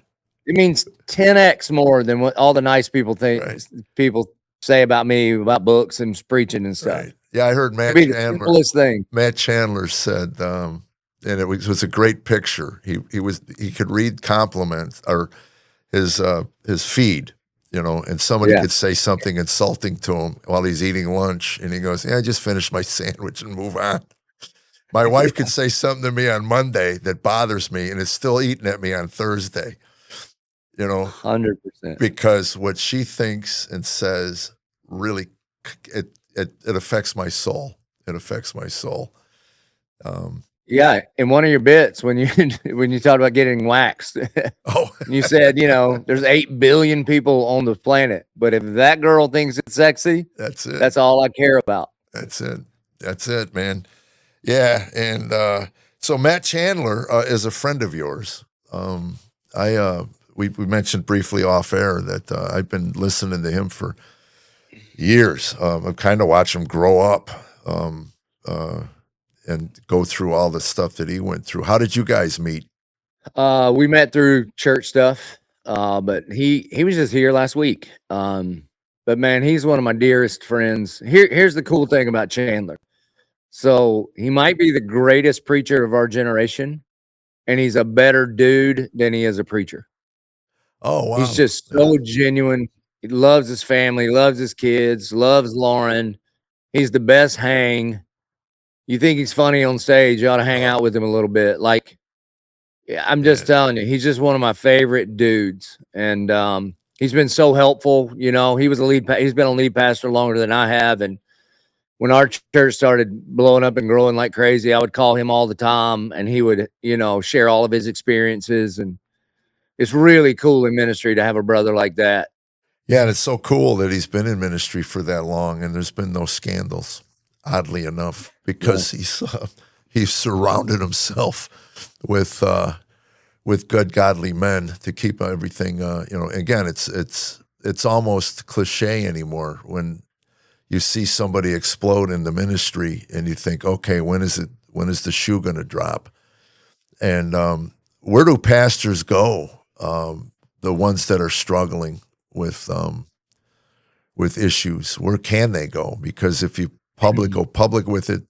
it means 10x more than what all the nice people think. Right. People say about me about books and preaching and stuff. Right. Yeah, I heard Matt Chandler. The simplest thing. Matt Chandler said and it was a great picture. He could read compliments or his feed, and somebody Yeah. could say something insulting to him while he's eating lunch, and he goes, "Yeah, I just finished my sandwich and move on." My wife could say something to me on Monday that bothers me, and it's still eating at me on Thursday, 100%. because what she thinks and says really it affects my soul. It affects my soul. Yeah, in one of your bits when you when you talked about getting waxed, Oh, you said, there's 8 billion people on the planet, but if that girl thinks it's sexy, that's it. that's all I care about. That's it. That's it, man. Yeah, and so Matt Chandler is a friend of yours. We mentioned briefly off air that I've been listening to him for years. I've kind of watched him grow up and go through all the stuff that he went through. How did you guys meet? We met through church stuff, but he was just here last week. But man, he's one of my dearest friends. Here's the cool thing about Chandler. So he might be the greatest preacher of our generation, and he's a better dude than he is a preacher. Oh, wow. He's just so genuine. He loves his family, loves his kids, loves Lauren. He's the best hang. You think he's funny on stage, you ought to hang out with him a little bit. Like, yeah, I'm just telling you, he's just one of my favorite dudes. And he's been so helpful. He was he's been a lead pastor longer than I have. And when our church started blowing up and growing like crazy, I would call him all the time, and he would, share all of his experiences. And it's really cool in ministry to have a brother like that. Yeah, and it's so cool that he's been in ministry for that long, and there's been no scandals, oddly enough, because he's surrounded himself with good, godly men to keep everything. Again, it's almost cliche anymore when you see somebody explode in the ministry, and you think, okay, when is the shoe going to drop? And where do pastors go? The ones that are struggling with issues, where can they go? Because if you go public with it,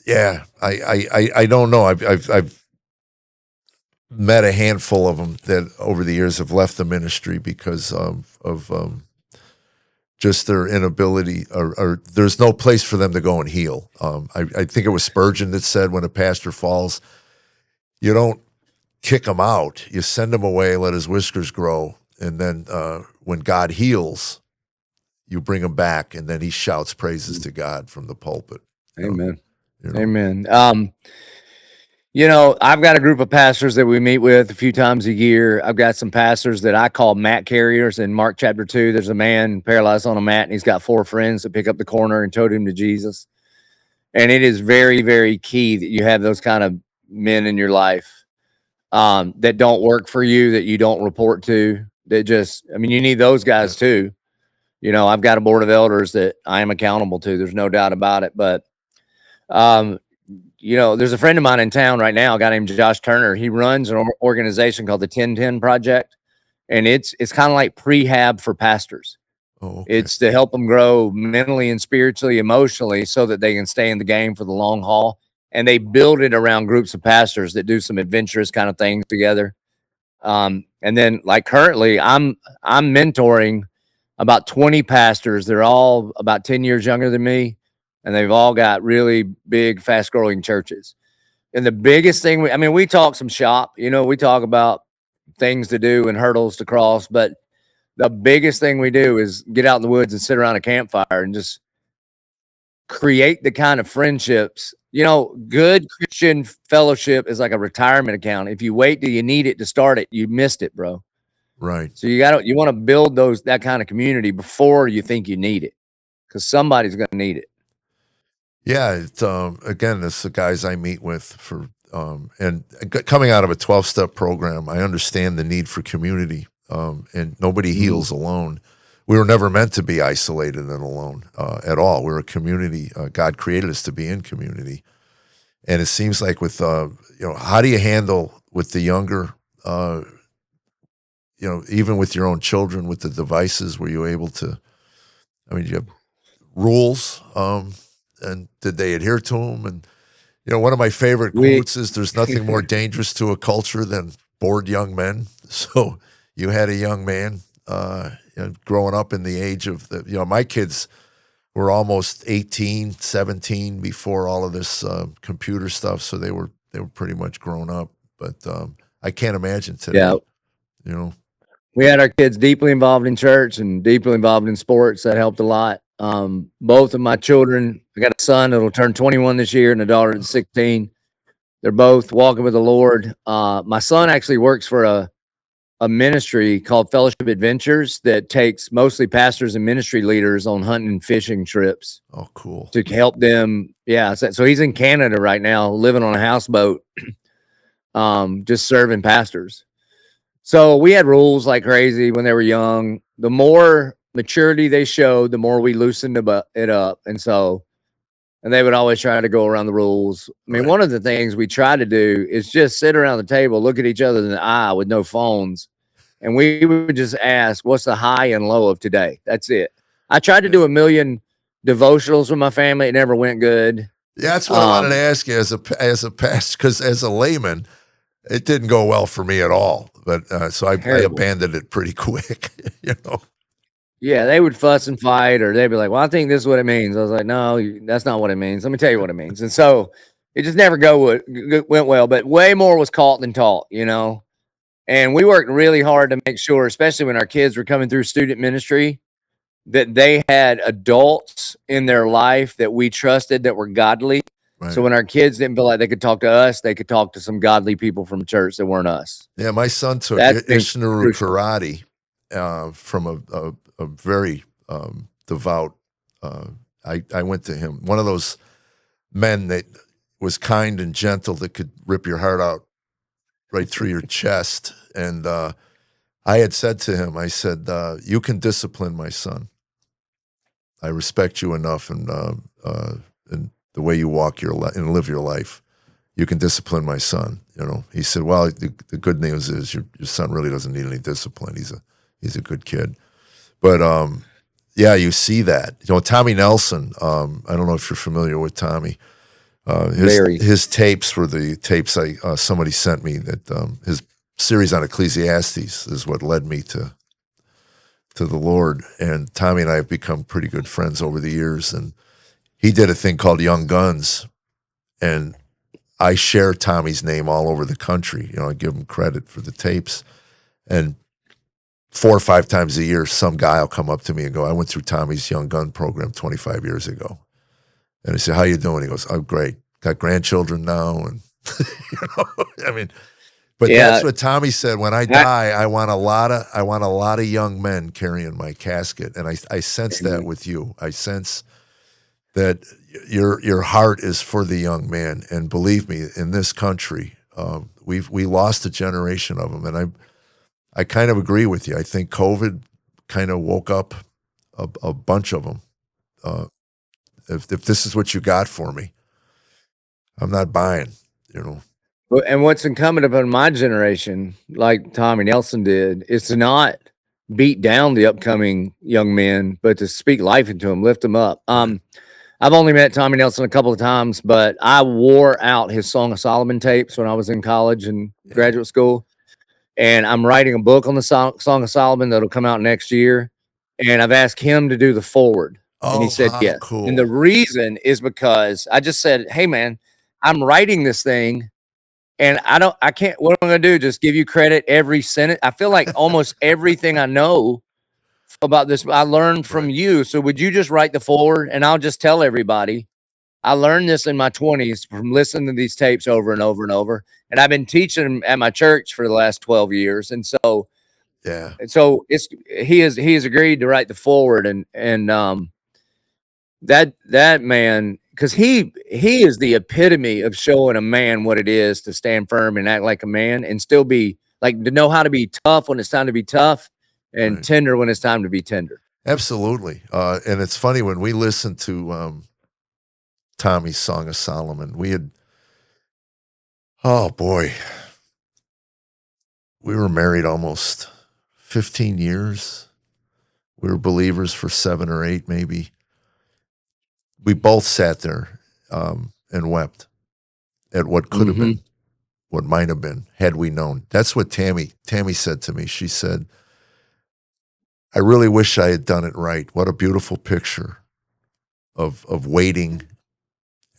yeah, I don't know. I've met a handful of them that over the years have left the ministry because of just their inability, or there's no place for them to go and heal. I think it was Spurgeon that said, when a pastor falls, you don't kick him out. You send him away, let his whiskers grow, and then when God heals, you bring him back, and then he shouts praises to God from the pulpit. Amen. Amen. I've got a group of pastors that we meet with a few times a year. I've got some pastors that I call mat carriers. In Mark chapter 2, there's a man paralyzed on a mat, and he's got 4 friends that pick up the corner and towed him to Jesus. And it is very, very key that you have those kind of men in your life that don't work for you, that you don't report to, you need those guys too. I've got a board of elders that I am accountable to. There's no doubt about it. But, there's a friend of mine in town right now, a guy named Josh Turner. He runs an organization called the 1010 Project. And it's kind of like prehab for pastors. Oh, okay. It's to help them grow mentally and spiritually, emotionally, so that they can stay in the game for the long haul. And they build it around groups of pastors that do some adventurous kind of things together. And then, like, currently, I'm mentoring about 20 pastors. They're all about 10 years younger than me, and they've all got really big, fast-growing churches. And the biggest thing, we talk some shop. We talk about things to do and hurdles to cross, but the biggest thing we do is get out in the woods and sit around a campfire and just create the kind of friendships. Good Christian fellowship is like a retirement account. If you wait till you need it to start it, you missed it, bro. Right. So you want to build that kind of community before you think you need it, because somebody's going to need it. Yeah. Again, it's the guys I meet with for, and coming out of a 12-step program, I understand the need for community, and nobody heals alone. We were never meant to be isolated and alone at all. We're a community. God created us to be in community. And it seems like with, how do you handle with the younger, even with your own children, with the devices, were you able to, you have rules and did they adhere to them? And one of my favorite We quotes is, "There's nothing more dangerous to a culture than bored young men." So you had a young man growing up in the age of my kids were almost 18, 17 before all of this computer stuff, so they were pretty much grown up. But I can't imagine yeah, today. we had our kids deeply involved in church and deeply involved in sports. That helped a lot. Both of my children, I got a son that'll turn 21 this year and a daughter that's 16. They're both walking with the Lord. My son actually works for a ministry called Fellowship Adventures that takes mostly pastors and ministry leaders on hunting and fishing trips. Oh, cool. To help them. Yeah. So he's in Canada right now, living on a houseboat, just serving pastors. So we had rules like crazy when they were young. The more maturity they showed, the more we loosened it up. And they would always try to go around the rules. I mean, one of the things we try to do is just sit around the table, look at each other in the eye with no phones. And we would just ask, what's the high and low of today? That's it. I tried to do a million devotionals with my family. It never went good. Yeah, that's what I wanted to ask you as a pastor, because as a layman, it didn't go well for me at all. But so I abandoned it pretty quick. Yeah, they would fuss and fight, or they'd be like, "Well, I think this is what it means." I was like, "No, that's not what it means. Let me tell you what it means." And so it just never went well. But way more was caught than taught, And we worked really hard to make sure, especially when our kids were coming through student ministry, that they had adults in their life that we trusted that were godly. Right. So when our kids didn't feel like they could talk to us, they could talk to some godly people from church that weren't us. Yeah, my son took Ishinuru karate from a very devout. I went to him, one of those men that was kind and gentle that could rip your heart out right through your chest. And I had said to him, I said, "You can discipline my son. I respect you enough and the way you walk your life and live your life. You can discipline my son." He said, "Well, the good news is your son really doesn't need any discipline. He's a good kid." But yeah, you see that. Tommy Nelson. I don't know if you're familiar with Tommy. His tapes were the tapes somebody sent me that his series on Ecclesiastes is what led me to the Lord. And Tommy and I have become pretty good friends over the years. And he did a thing called Young Guns, and I share Tommy's name all over the country. I give him credit for the tapes. And 4 or 5 times a year, some guy will come up to me and go, "I went through Tommy's Young Gun program 25 years ago." And I say, "How you doing?" He goes, "I'm great. Got grandchildren now." And, but that's what Tommy said. When I die, I want a lot of young men carrying my casket. And I sense that with you. I sense that your heart is for the young man. And believe me, in this country, we lost a generation of them. And I kind of agree with you. I think COVID kind of woke up a bunch of them. If this is what you got for me, I'm not buying, And what's incumbent upon my generation, like Tommy Nelson did, is to not beat down the upcoming young men, but to speak life into them, lift them up. I've only met Tommy Nelson a couple of times, but I wore out his Song of Solomon tapes when I was in college and graduate school. And I'm writing a book on the Song of Solomon that'll come out next year. And I've asked him to do the forward. And he said, yes. Cool. And the reason is because I just said, "Hey man, I'm writing this thing and I can't, what am I going to do? Just give you credit every sentence? I feel like almost everything I know about this, I learned from you. So would you just write the forward and I'll just tell everybody, I learned this in my 20s from listening to these tapes over and over and over. And I've been teaching them at my church for the last 12 years. And so, yeah. And so he has agreed to write the forward and that man, because he is the epitome of showing a man what it is to stand firm and act like a man and still be like, to know how to be tough when it's time to be tough and tender when it's time to be tender. Absolutely. And it's funny when we listened to Tommy's Song of Solomon, we were married almost 15 years. We were believers for 7 or 8, maybe. we both sat there and wept at what could have been, what might have been, had we known. That's what Tammy said to me. She said, I really wish I had done it right. What a beautiful picture of waiting.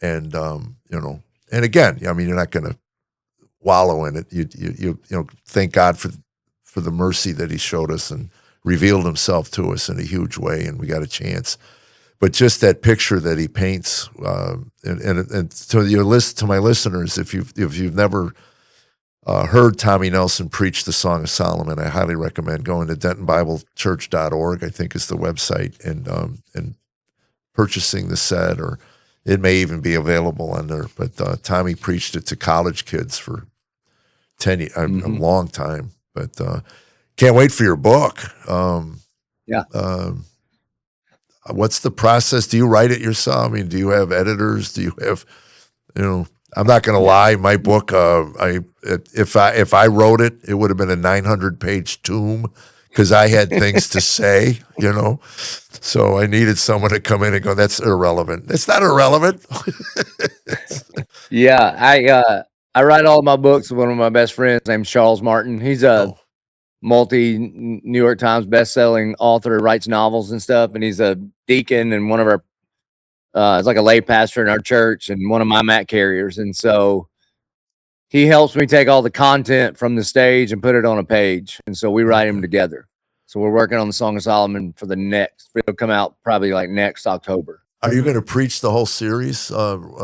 And, and again, I mean, you're not going to wallow in it. You thank God for the mercy that he showed us and revealed himself to us in a huge way. And we got a chance. But just that picture that he paints, and to my listeners, if you've never heard Tommy Nelson preach the Song of Solomon, I highly recommend going to DentonBibleChurch.org, I think is the website, and purchasing the set, or it may even be available on there. But Tommy preached it to college kids for 10 years, a long time. But can't wait for your book. What's the process? Do you write it yourself? I mean, do you have editors? Do you have, I'm not going to lie. My book, if I wrote it, it would have been a 900-page tomb because I had things to say, So I needed someone to come in and go, that's irrelevant. It's not irrelevant. Yeah, I write all of my books with one of my best friends named Charles Martin. He's a multi-New York Times best-selling author, writes novels and stuff, and he's a deacon and one of our it's like a lay pastor in our church and one of my mat carriers. And so he helps me take all the content from the stage and put it on a page. And so we write them together. So we're working on the Song of Solomon for it'll come out probably like next October. Are you going to preach the whole series? Because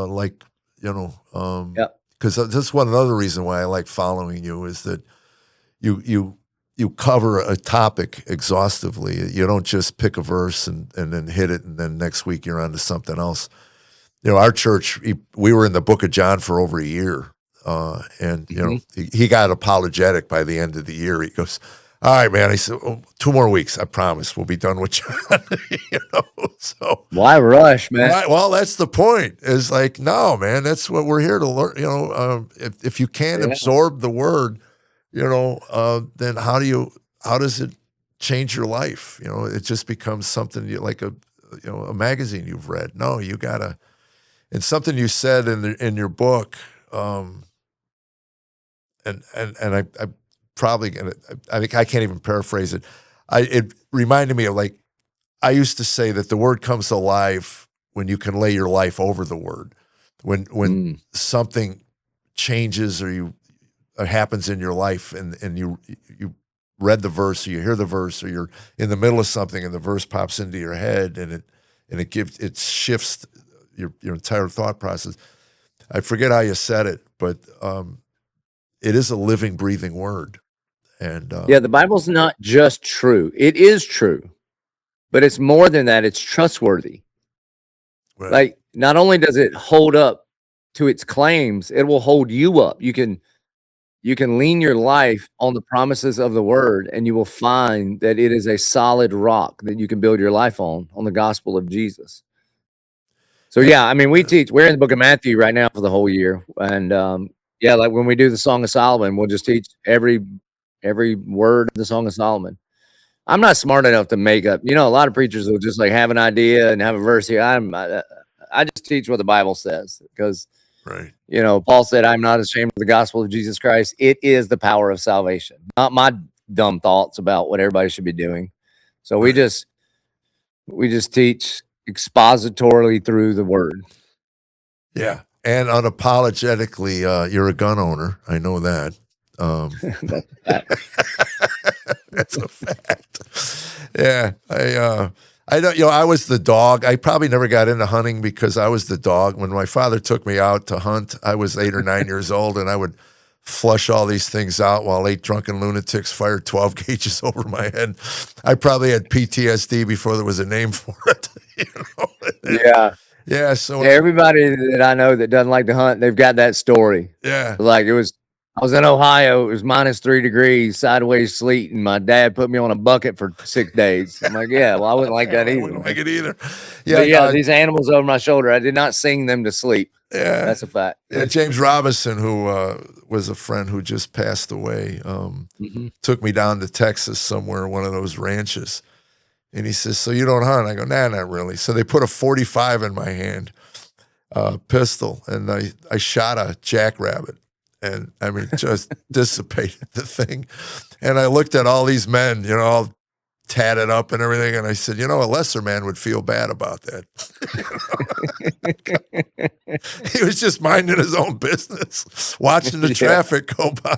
that's another reason why I like following you is that you cover a topic exhaustively. You don't just pick a verse and then hit it, and then next week you're on to something else. Our church, we were in the book of John for over a year, and he got apologetic by the end of the year. He goes, all right, man. He said, 2 more weeks. I promise we'll be done with John. So why rush, man? Well, that's the point. Is like, no, man, that's what we're here to learn. If you can't absorb the word, then how does it change your life? It just becomes something like a magazine you've read. No, you gotta, and something you said in your book, and I probably, I think I can't even paraphrase it. It reminded me of, like, I used to say that the word comes alive when you can lay your life over the word. When something changes or happens in your life, and you read the verse, or you hear the verse, or you're in the middle of something and the verse pops into your head, and it shifts your entire thought process. I forget how you said it, but it is a living, breathing word. And the Bible's not just true. It is true, but it's more than that. It's trustworthy. Right. Like, not only does it hold up to its claims, it will hold you up. You can lean your life on the promises of the word, and you will find that it is a solid rock that you can build your life on the gospel of Jesus. So I mean, we're in the book of Matthew right now for the whole year. And like when we do the Song of Solomon, we'll just teach every word of the Song of Solomon. I'm not smart enough to make up, a lot of preachers will just like have an idea and have a verse here. I just teach what the Bible says, because right. Paul said, I'm not ashamed of the gospel of Jesus Christ. It is the power of salvation, not my dumb thoughts about what everybody should be doing. So we just teach expositorily through the word. Yeah. And unapologetically, you're a gun owner. I know that. That's a fact. Yeah. I don't, I was the dog. I probably never got into hunting because I was the dog. When my father took me out to hunt, I was 8 or 9 years old, and I would flush all these things out while 8 drunken lunatics fired 12 gauges over my head. I probably had PTSD before there was a name for it. Yeah. Yeah. So everybody that I know that doesn't like to hunt, they've got that story. Yeah. Like I was in Ohio. It was -3 degrees, sideways sleet, and my dad put me on a bucket for 6 days. I'm like, well, I wouldn't like that either. I wouldn't like it either. Yeah, these animals over my shoulder, I did not sing them to sleep. Yeah, that's a fact. Yeah, James Robinson, who was a friend who just passed away, took me down to Texas somewhere, one of those ranches, And he says, so you don't hunt? I go, nah, not really. So they put a 45 in my hand, pistol, and I shot a jackrabbit. And I mean, just dissipated the thing. And I looked at all these men, you know, all tatted up and everything. And I said, you know, a lesser man would feel bad about that. He was just minding his own business, watching the traffic go by.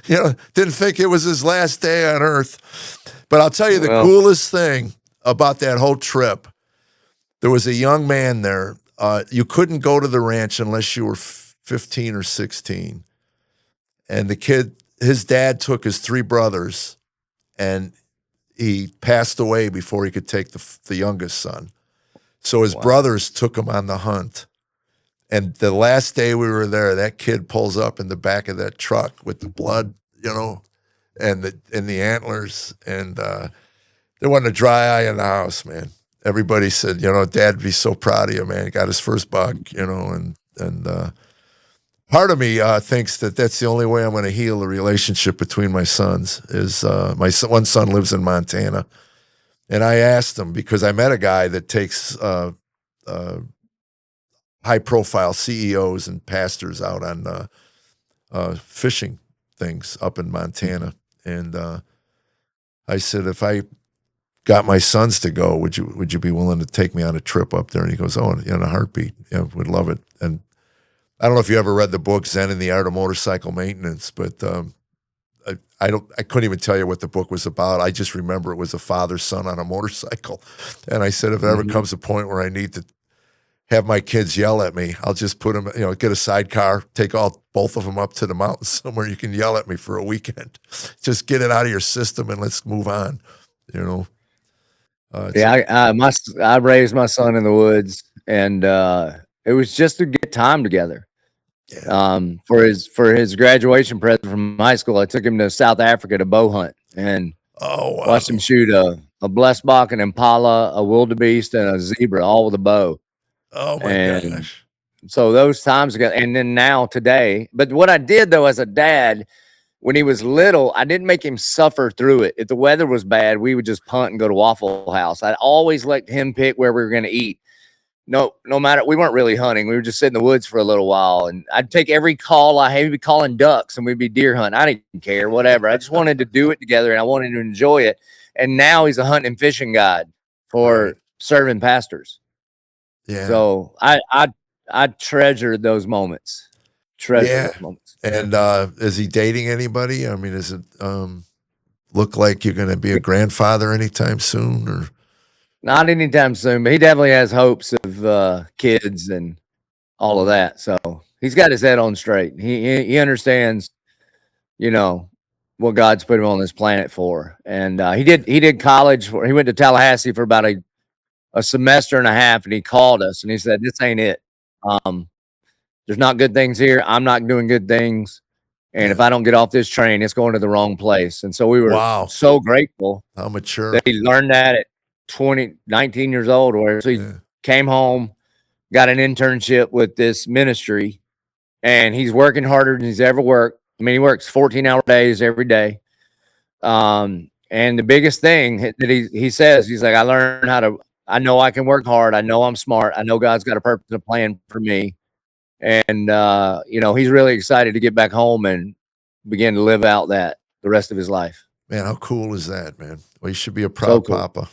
You know, didn't think it was his last day on earth. But I'll tell you the coolest thing about that whole trip. There was a young man there. You couldn't go to the ranch unless you were 15 or 16. And the kid, his dad took his 3 brothers, and he passed away before he could take the youngest son. So his brothers took him on the hunt. And the last day we were there, that kid pulls up in the back of that truck with the blood, you know, and the antlers. And there wasn't a dry eye in the house, man. Everybody said, you know, Dad'd be so proud of you, man. He got his first buck, you know, and part of me thinks that that's the only way I'm going to heal the relationship between my sons is one son lives in Montana. And I asked him, because I met a guy that takes high-profile CEOs and pastors out on fishing things up in Montana. And I said, if I got my sons to go, would you be willing to take me on a trip up there? And he goes, oh, in a heartbeat. Yeah, would love it. And I don't know if you ever read the book Zen and the Art of Motorcycle Maintenance, but I couldn't even tell you what the book was about. I just remember it was a father-son on a motorcycle. And I said, if it ever comes a point where I need to have my kids yell at me, I'll just put them, you know, get a sidecar, take both of them up to the mountains somewhere you can yell at me for a weekend. Just get it out of your system and let's move on, you know. I raised my son in the woods, and it was just to get time together. Yeah. For his graduation present from high school, I took him to South Africa to bow hunt and watched him shoot a blessbok, an impala, a wildebeest, and a zebra, all with a bow. Oh my gosh! So those times ago, and then now today. But what I did though, as a dad, when he was little, I didn't make him suffer through it. If the weather was bad, we would just punt and go to Waffle House. I'd always let him pick where we were going to eat. No matter, we weren't really hunting. We were just sitting in the woods for a little while, and I'd take every call I had. We'd be calling ducks, and we'd be deer hunting. I didn't care, whatever. I just wanted to do it together, and I wanted to enjoy it. And now he's a hunting and fishing guide for serving pastors. Yeah. So I treasure those moments. Those moments. And is he dating anybody? I mean, does it look like you're going to be a grandfather anytime soon, or? Not anytime soon, but he definitely has hopes of kids and all of that. So he's got his head on straight. He understands, you know, what God's put him on this planet for. And he did college. He went to Tallahassee for about a semester and a half, and he called us and he said, "This ain't it. There's not good things here. I'm not doing good things. And if I don't get off this train, it's going to the wrong place." And so we were so grateful. How mature. That he learned that at 19 years old, or so he came home, got an internship with this ministry, and he's working harder than he's ever worked. I mean, he works 14-hour days every day. And the biggest thing that he says, he's like, I know I can work hard. I know I'm smart. I know God's got a purpose and a plan for me. And, you know, he's really excited to get back home and begin to live out that the rest of his life. Man, how cool is that, man? Well, you should be a proud papa.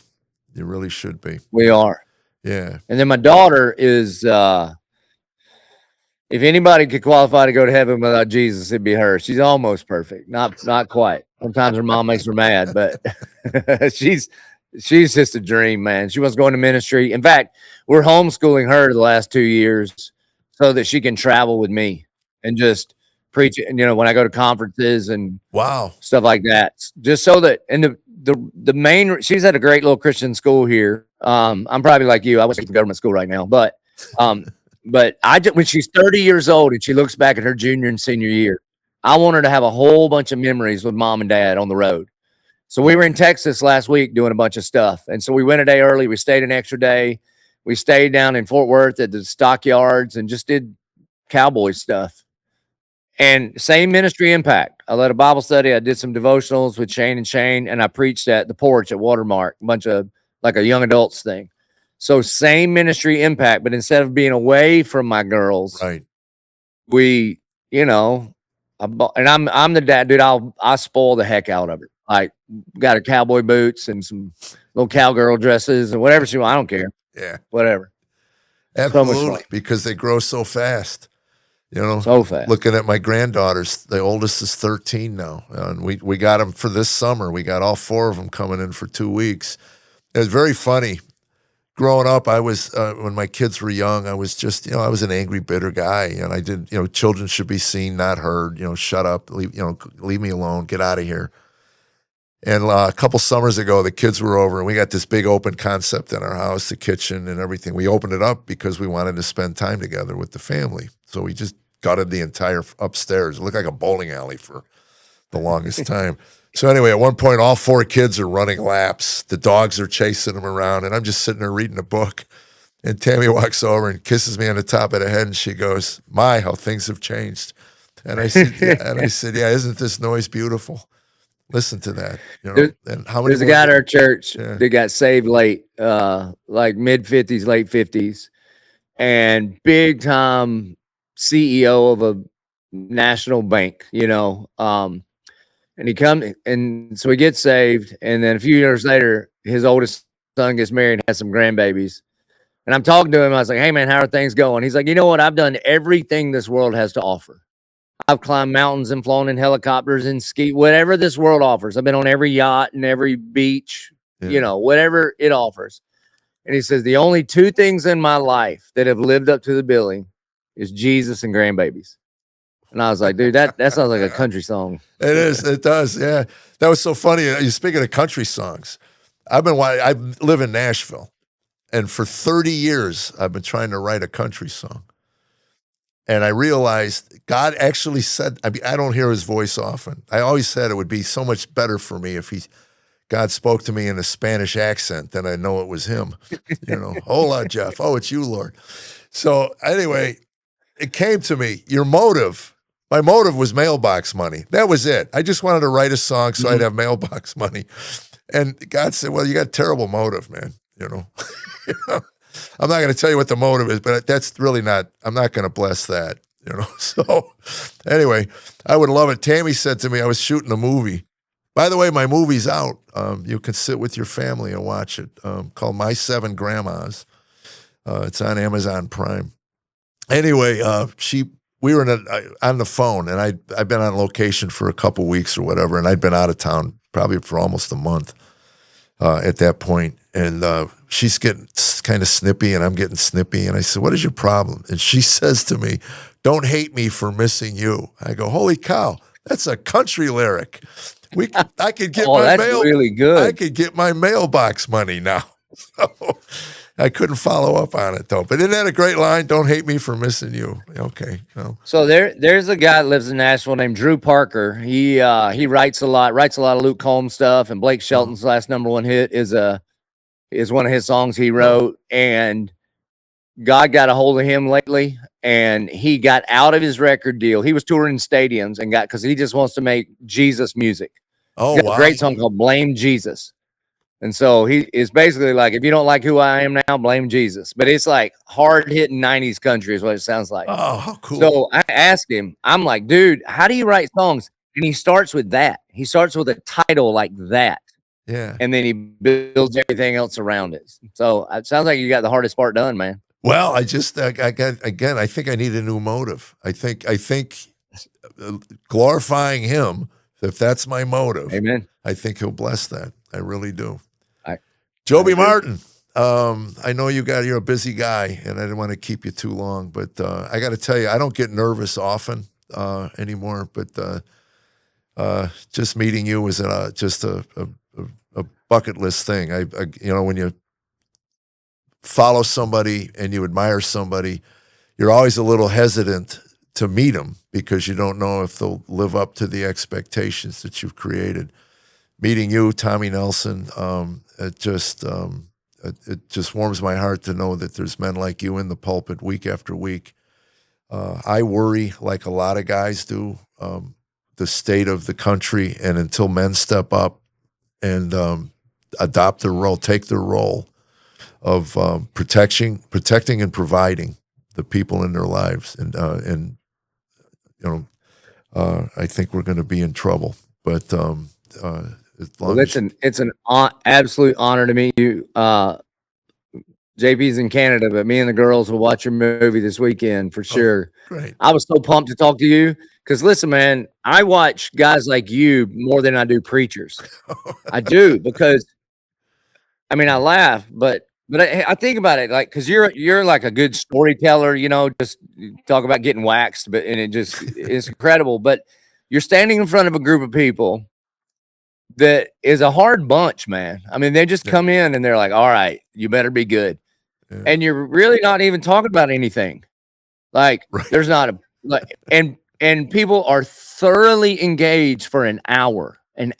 You really should be. We are. Yeah. And then my daughter is, if anybody could qualify to go to heaven without Jesus, it'd be her. She's almost perfect. Not quite. Sometimes her mom makes her mad, but she's just a dream, man. She wants to go into ministry. In fact, we're homeschooling her the last 2 years so that she can travel with me and just preach, you know, when I go to conferences and stuff like that, just so that, and the main, she's at a great little Christian school here. I'm probably like you. I was in government school right now, but when she's 30 years old and she looks back at her junior and senior year, I want her to have a whole bunch of memories with mom and dad on the road. So we were in Texas last week doing a bunch of stuff. And so we went a day early. We stayed an extra day. We stayed down in Fort Worth at the stockyards and just did cowboy stuff. And same ministry impact. I led a Bible study. I did some devotionals with Shane and Shane, and I preached at the porch at Watermark, a bunch of like a young adults thing. So same ministry impact, but instead of being away from my girls, Right. we, you know, and I'm the dad, dude. I spoil the heck out of her. Like, got her cowboy boots and some little cowgirl dresses and whatever she wants. I don't care. Yeah. Whatever. So much Absolutely. fun. Because they grow so fast. You know, So fast. looking at my granddaughters, the oldest is 13 now. And we got them for this summer. We got all 4 of them coming in for 2 weeks. It was very funny. Growing up, I was, when my kids were young, I was just, I was an angry, bitter guy. And I did, children should be seen, not heard, shut up, leave me alone, get out of here. And a couple summers ago, the kids were over and we got this big open concept in our house, the kitchen and everything. We opened it up because we wanted to spend time together with the family. So we just gutted the entire upstairs. It looked like a bowling alley for the longest time. So anyway, at one point, all 4 kids are running laps. The dogs are chasing them around, and I'm just sitting there reading a book. And Tammy walks over and kisses me on the top of the head, and she goes, "My, how things have changed." And I said, "Yeah, isn't this noise beautiful? Listen to that." And how many? There's a guy at our church Yeah. that got saved late, like mid-50s, late 50s, and big time CEO of a national bank, and he comes, and so he gets saved, and then a few years later, his oldest son gets married and has some grandbabies. And I'm talking to him. I was like, "Hey, man, how are things going?" He's like, "You know what? I've done everything this world has to offer. I've climbed mountains and flown in helicopters and ski, whatever this world offers. I've been on every yacht and every beach, whatever it offers." And he says, "The only 2 things in my life that have lived up to the billing is Jesus and grandbabies." And I was like, "Dude, that sounds like a country song." It is. It does. Yeah. That was so funny. You're speaking of country songs. I live in Nashville, and for 30 years, I've been trying to write a country song. And I realized God actually said, I don't hear his voice often. I always said it would be so much better for me if God spoke to me in a Spanish accent, then I know it was him. Hola, Jeff. Oh, it's you, Lord. So anyway, it came to me, my motive was mailbox money. That was it. I just wanted to write a song so I'd have mailbox money. And God said, "Well, you got a terrible motive, man." I'm not going to tell you what the motive is, but that's really I'm not going to bless that, So anyway, I would love it. Tammy said to me, I was shooting a movie. By the way, my movie's out. You can sit with your family and watch it, called My 7 Grandmas. It's on Amazon Prime. Anyway, we were on the phone, and I'd been on location for a couple weeks or whatever, and I'd been out of town probably for almost a month at that point. And she's getting kind of snippy, and I'm getting snippy. And I said, "What is your problem?" And she says to me, "Don't hate me for missing you." I go, "Holy cow, that's a country lyric. I could get really good. I could get my mailbox money now." So, I couldn't follow up on it though. But isn't that a great line? "Don't hate me for missing you." Okay. No. So there's a guy that lives in Nashville named Drew Parker. He writes a lot of Luke Combs stuff, and Blake Shelton's last #1 hit is one of his songs he wrote. And God got a hold of him lately, and he got out of his record deal. He was touring stadiums and because he just wants to make Jesus music. Oh, He got a great song called "Blame Jesus." And so he is basically like, if you don't like who I am now, blame Jesus. But it's like hard hitting 90s country is what it sounds like. Oh, how cool. So I asked him, I'm like, "Dude, how do you write songs?" And he starts with that. He starts with a title like that. Yeah. And then he builds everything else around it. So it sounds like you got the hardest part done, man. Well, I think I need a new motive. I think glorifying him, if that's my motive, Amen. I think he'll bless that. I really do. Joby Martin, I know you're a busy guy, and I didn't want to keep you too long, but I got to tell you, I don't get nervous often anymore. But just meeting you was just a bucket list thing. When you follow somebody and you admire somebody, you're always a little hesitant to meet them because you don't know if they'll live up to the expectations that you've created. Meeting you, Tommy Nelson, it just warms my heart to know that there's men like you in the pulpit week after week. I worry, like a lot of guys do, the state of the country, and until men step up and adopt their role, take their role of protecting and providing the people in their lives, and I think we're going to be in trouble. But as long as it's an absolute honor to meet you. JP's in Canada, but me and the girls will watch your movie this weekend for sure. great. I was so pumped to talk to you because listen, man, I watch guys like you more than I do preachers. I do because I mean I laugh, but I think about it like because you're like a good storyteller, you know, just talk about getting waxed, but and it's incredible. But you're standing in front of a group of people that is a hard bunch, man. I mean, they just come in and they're like, all right, you better be good. Yeah. And you're really not even talking about anything. Like there's not a like and people are thoroughly engaged for an hour. And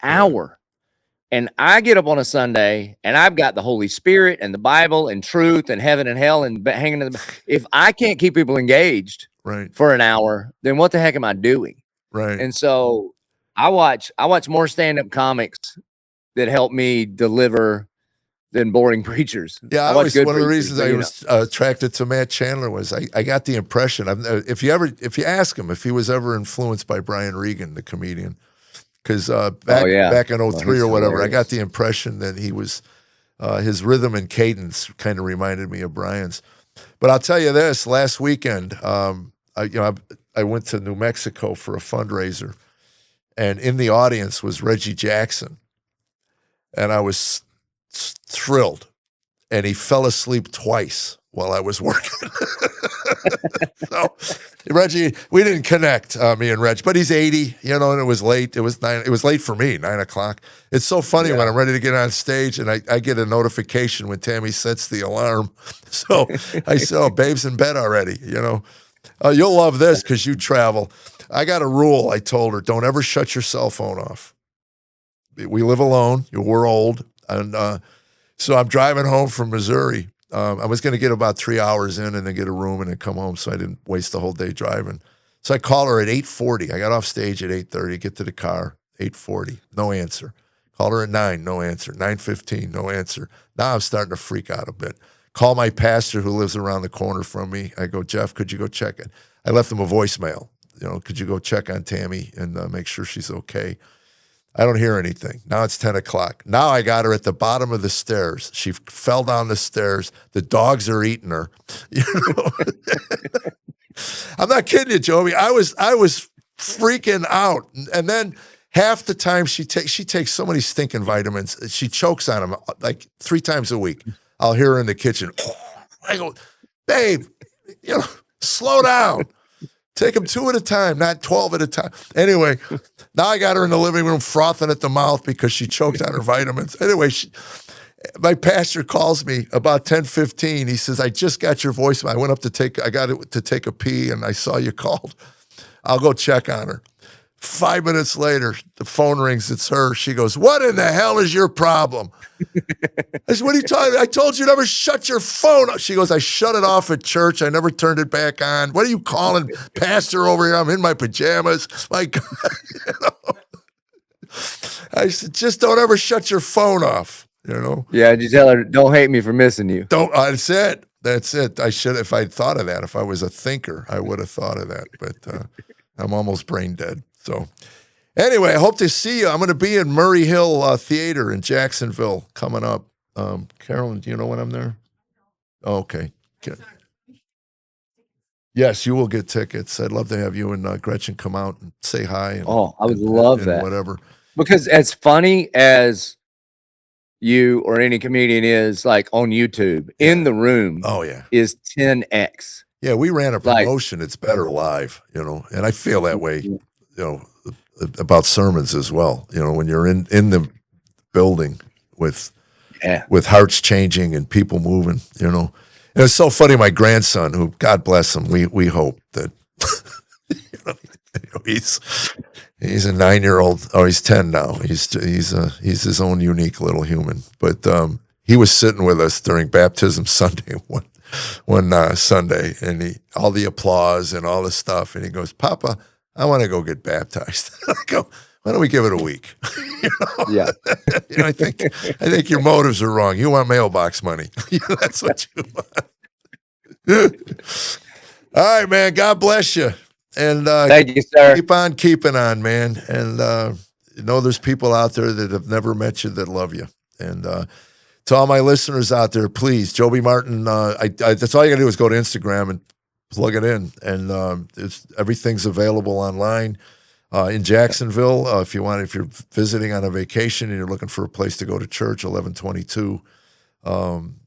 I get up on a Sunday and I've got the Holy Spirit and the Bible and truth and heaven and hell and hanging in the if I can't keep people engaged for an hour, then what the heck am I doing? Right. And so I watch more stand-up comics that help me deliver than boring preachers. Yeah, one of the reasons I was attracted to Matt Chandler was I got the impression if you ask him if he was ever influenced by Brian Regan, the comedian, because back in 03 or whatever, hilarious. I got the impression that he was his rhythm and cadence kind of reminded me of Brian's. But I'll tell you this: last weekend, I went to New Mexico for a fundraiser. And in the audience was Reggie Jackson. And I was thrilled. And he fell asleep twice while I was working. So, Reggie, we didn't connect, me and Reg, but he's 80, and it was late. It was late for me, 9:00. It's so funny when I'm ready to get on stage and I get a notification when Tammy sets the alarm. So I said, oh, babe's in bed already, You'll love this because you travel. I got a rule. I told her, don't ever shut your cell phone off. We live alone. We're old. And so I'm driving home from Missouri. I was going to get about 3 hours in and then get a room and then come home so I didn't waste the whole day driving. So I call her at 8:40. I got off stage at 8:30, get to the car, 8:40, no answer. Call her at 9, no answer. 9:15, no answer. Now I'm starting to freak out a bit. Call my pastor who lives around the corner from me. I go, Jeff, could you go check it? I left him a voicemail. Could you go check on Tammy and make sure she's okay? I don't hear anything. Now it's 10 o'clock. Now I got her at the bottom of the stairs. She fell down the stairs. The dogs are eating her. I'm not kidding you, Joby. I was freaking out. And then half the time she takes so many stinking vitamins. She chokes on them like 3 times a week. I'll hear her in the kitchen. I go, babe, slow down. Take them 2 at a time, not 12 at a time. Anyway, now I got her in the living room frothing at the mouth because she choked on her vitamins. Anyway, my pastor calls me about 10:15. He says, I just got your voicemail. I got it to take a pee, and I saw you called. I'll go check on her. 5 minutes later, the phone rings. It's her. She goes, what in the hell is your problem? I said, what are you talking about? I told you never shut your phone off. She goes, I shut it off at church. I never turned it back on. What are you calling pastor over here? I'm in my pajamas. My God. I said, just don't ever shut your phone off. Yeah, did you tell her, don't hate me for missing you? Don't. That's it. That's it. I should, if I'd thought of that, if I was a thinker, I would have thought of that. But I'm almost brain dead. So anyway, I hope to see you. I'm going to be in Murray Hill Theater in Jacksonville coming up. Carolyn, do you know when I'm there? Oh, okay. Yes, you will get tickets. I'd love to have you and Gretchen come out and say hi. And, I would love that. Whatever. Because as funny as you or any comedian is, like on YouTube, in the room is 10x. Yeah, we ran a promotion. It's better live, and I feel that way, about sermons as well. When you're in the building with hearts changing and people moving, And it's so funny. My grandson, who God bless him, we hope that he's a 9-year-old. Oh, he's 10 now. He's his own unique little human. But he was sitting with us during Baptism Sunday. one Sunday, and all the applause and all the stuff, and he goes, "Papa, I want to go get baptized." I go, "Why don't we give it a week?" Yeah. I think your motives are wrong. You want mailbox money. That's what you want. All right, man. God bless you. And Thank you, sir. keep on keeping on, man. And there's people out there that have never met you that love you. And to all my listeners out there, please, Joby Martin, that's all you got to do is go to Instagram and plug it in. And everything's available online in Jacksonville. If you're visiting on a vacation and you're looking for a place to go to church, 1122,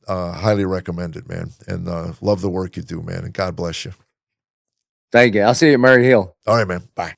highly recommended, man. And love the work you do, man. And God bless you. Thank you. I'll see you at Murray Hill. All right, man. Bye.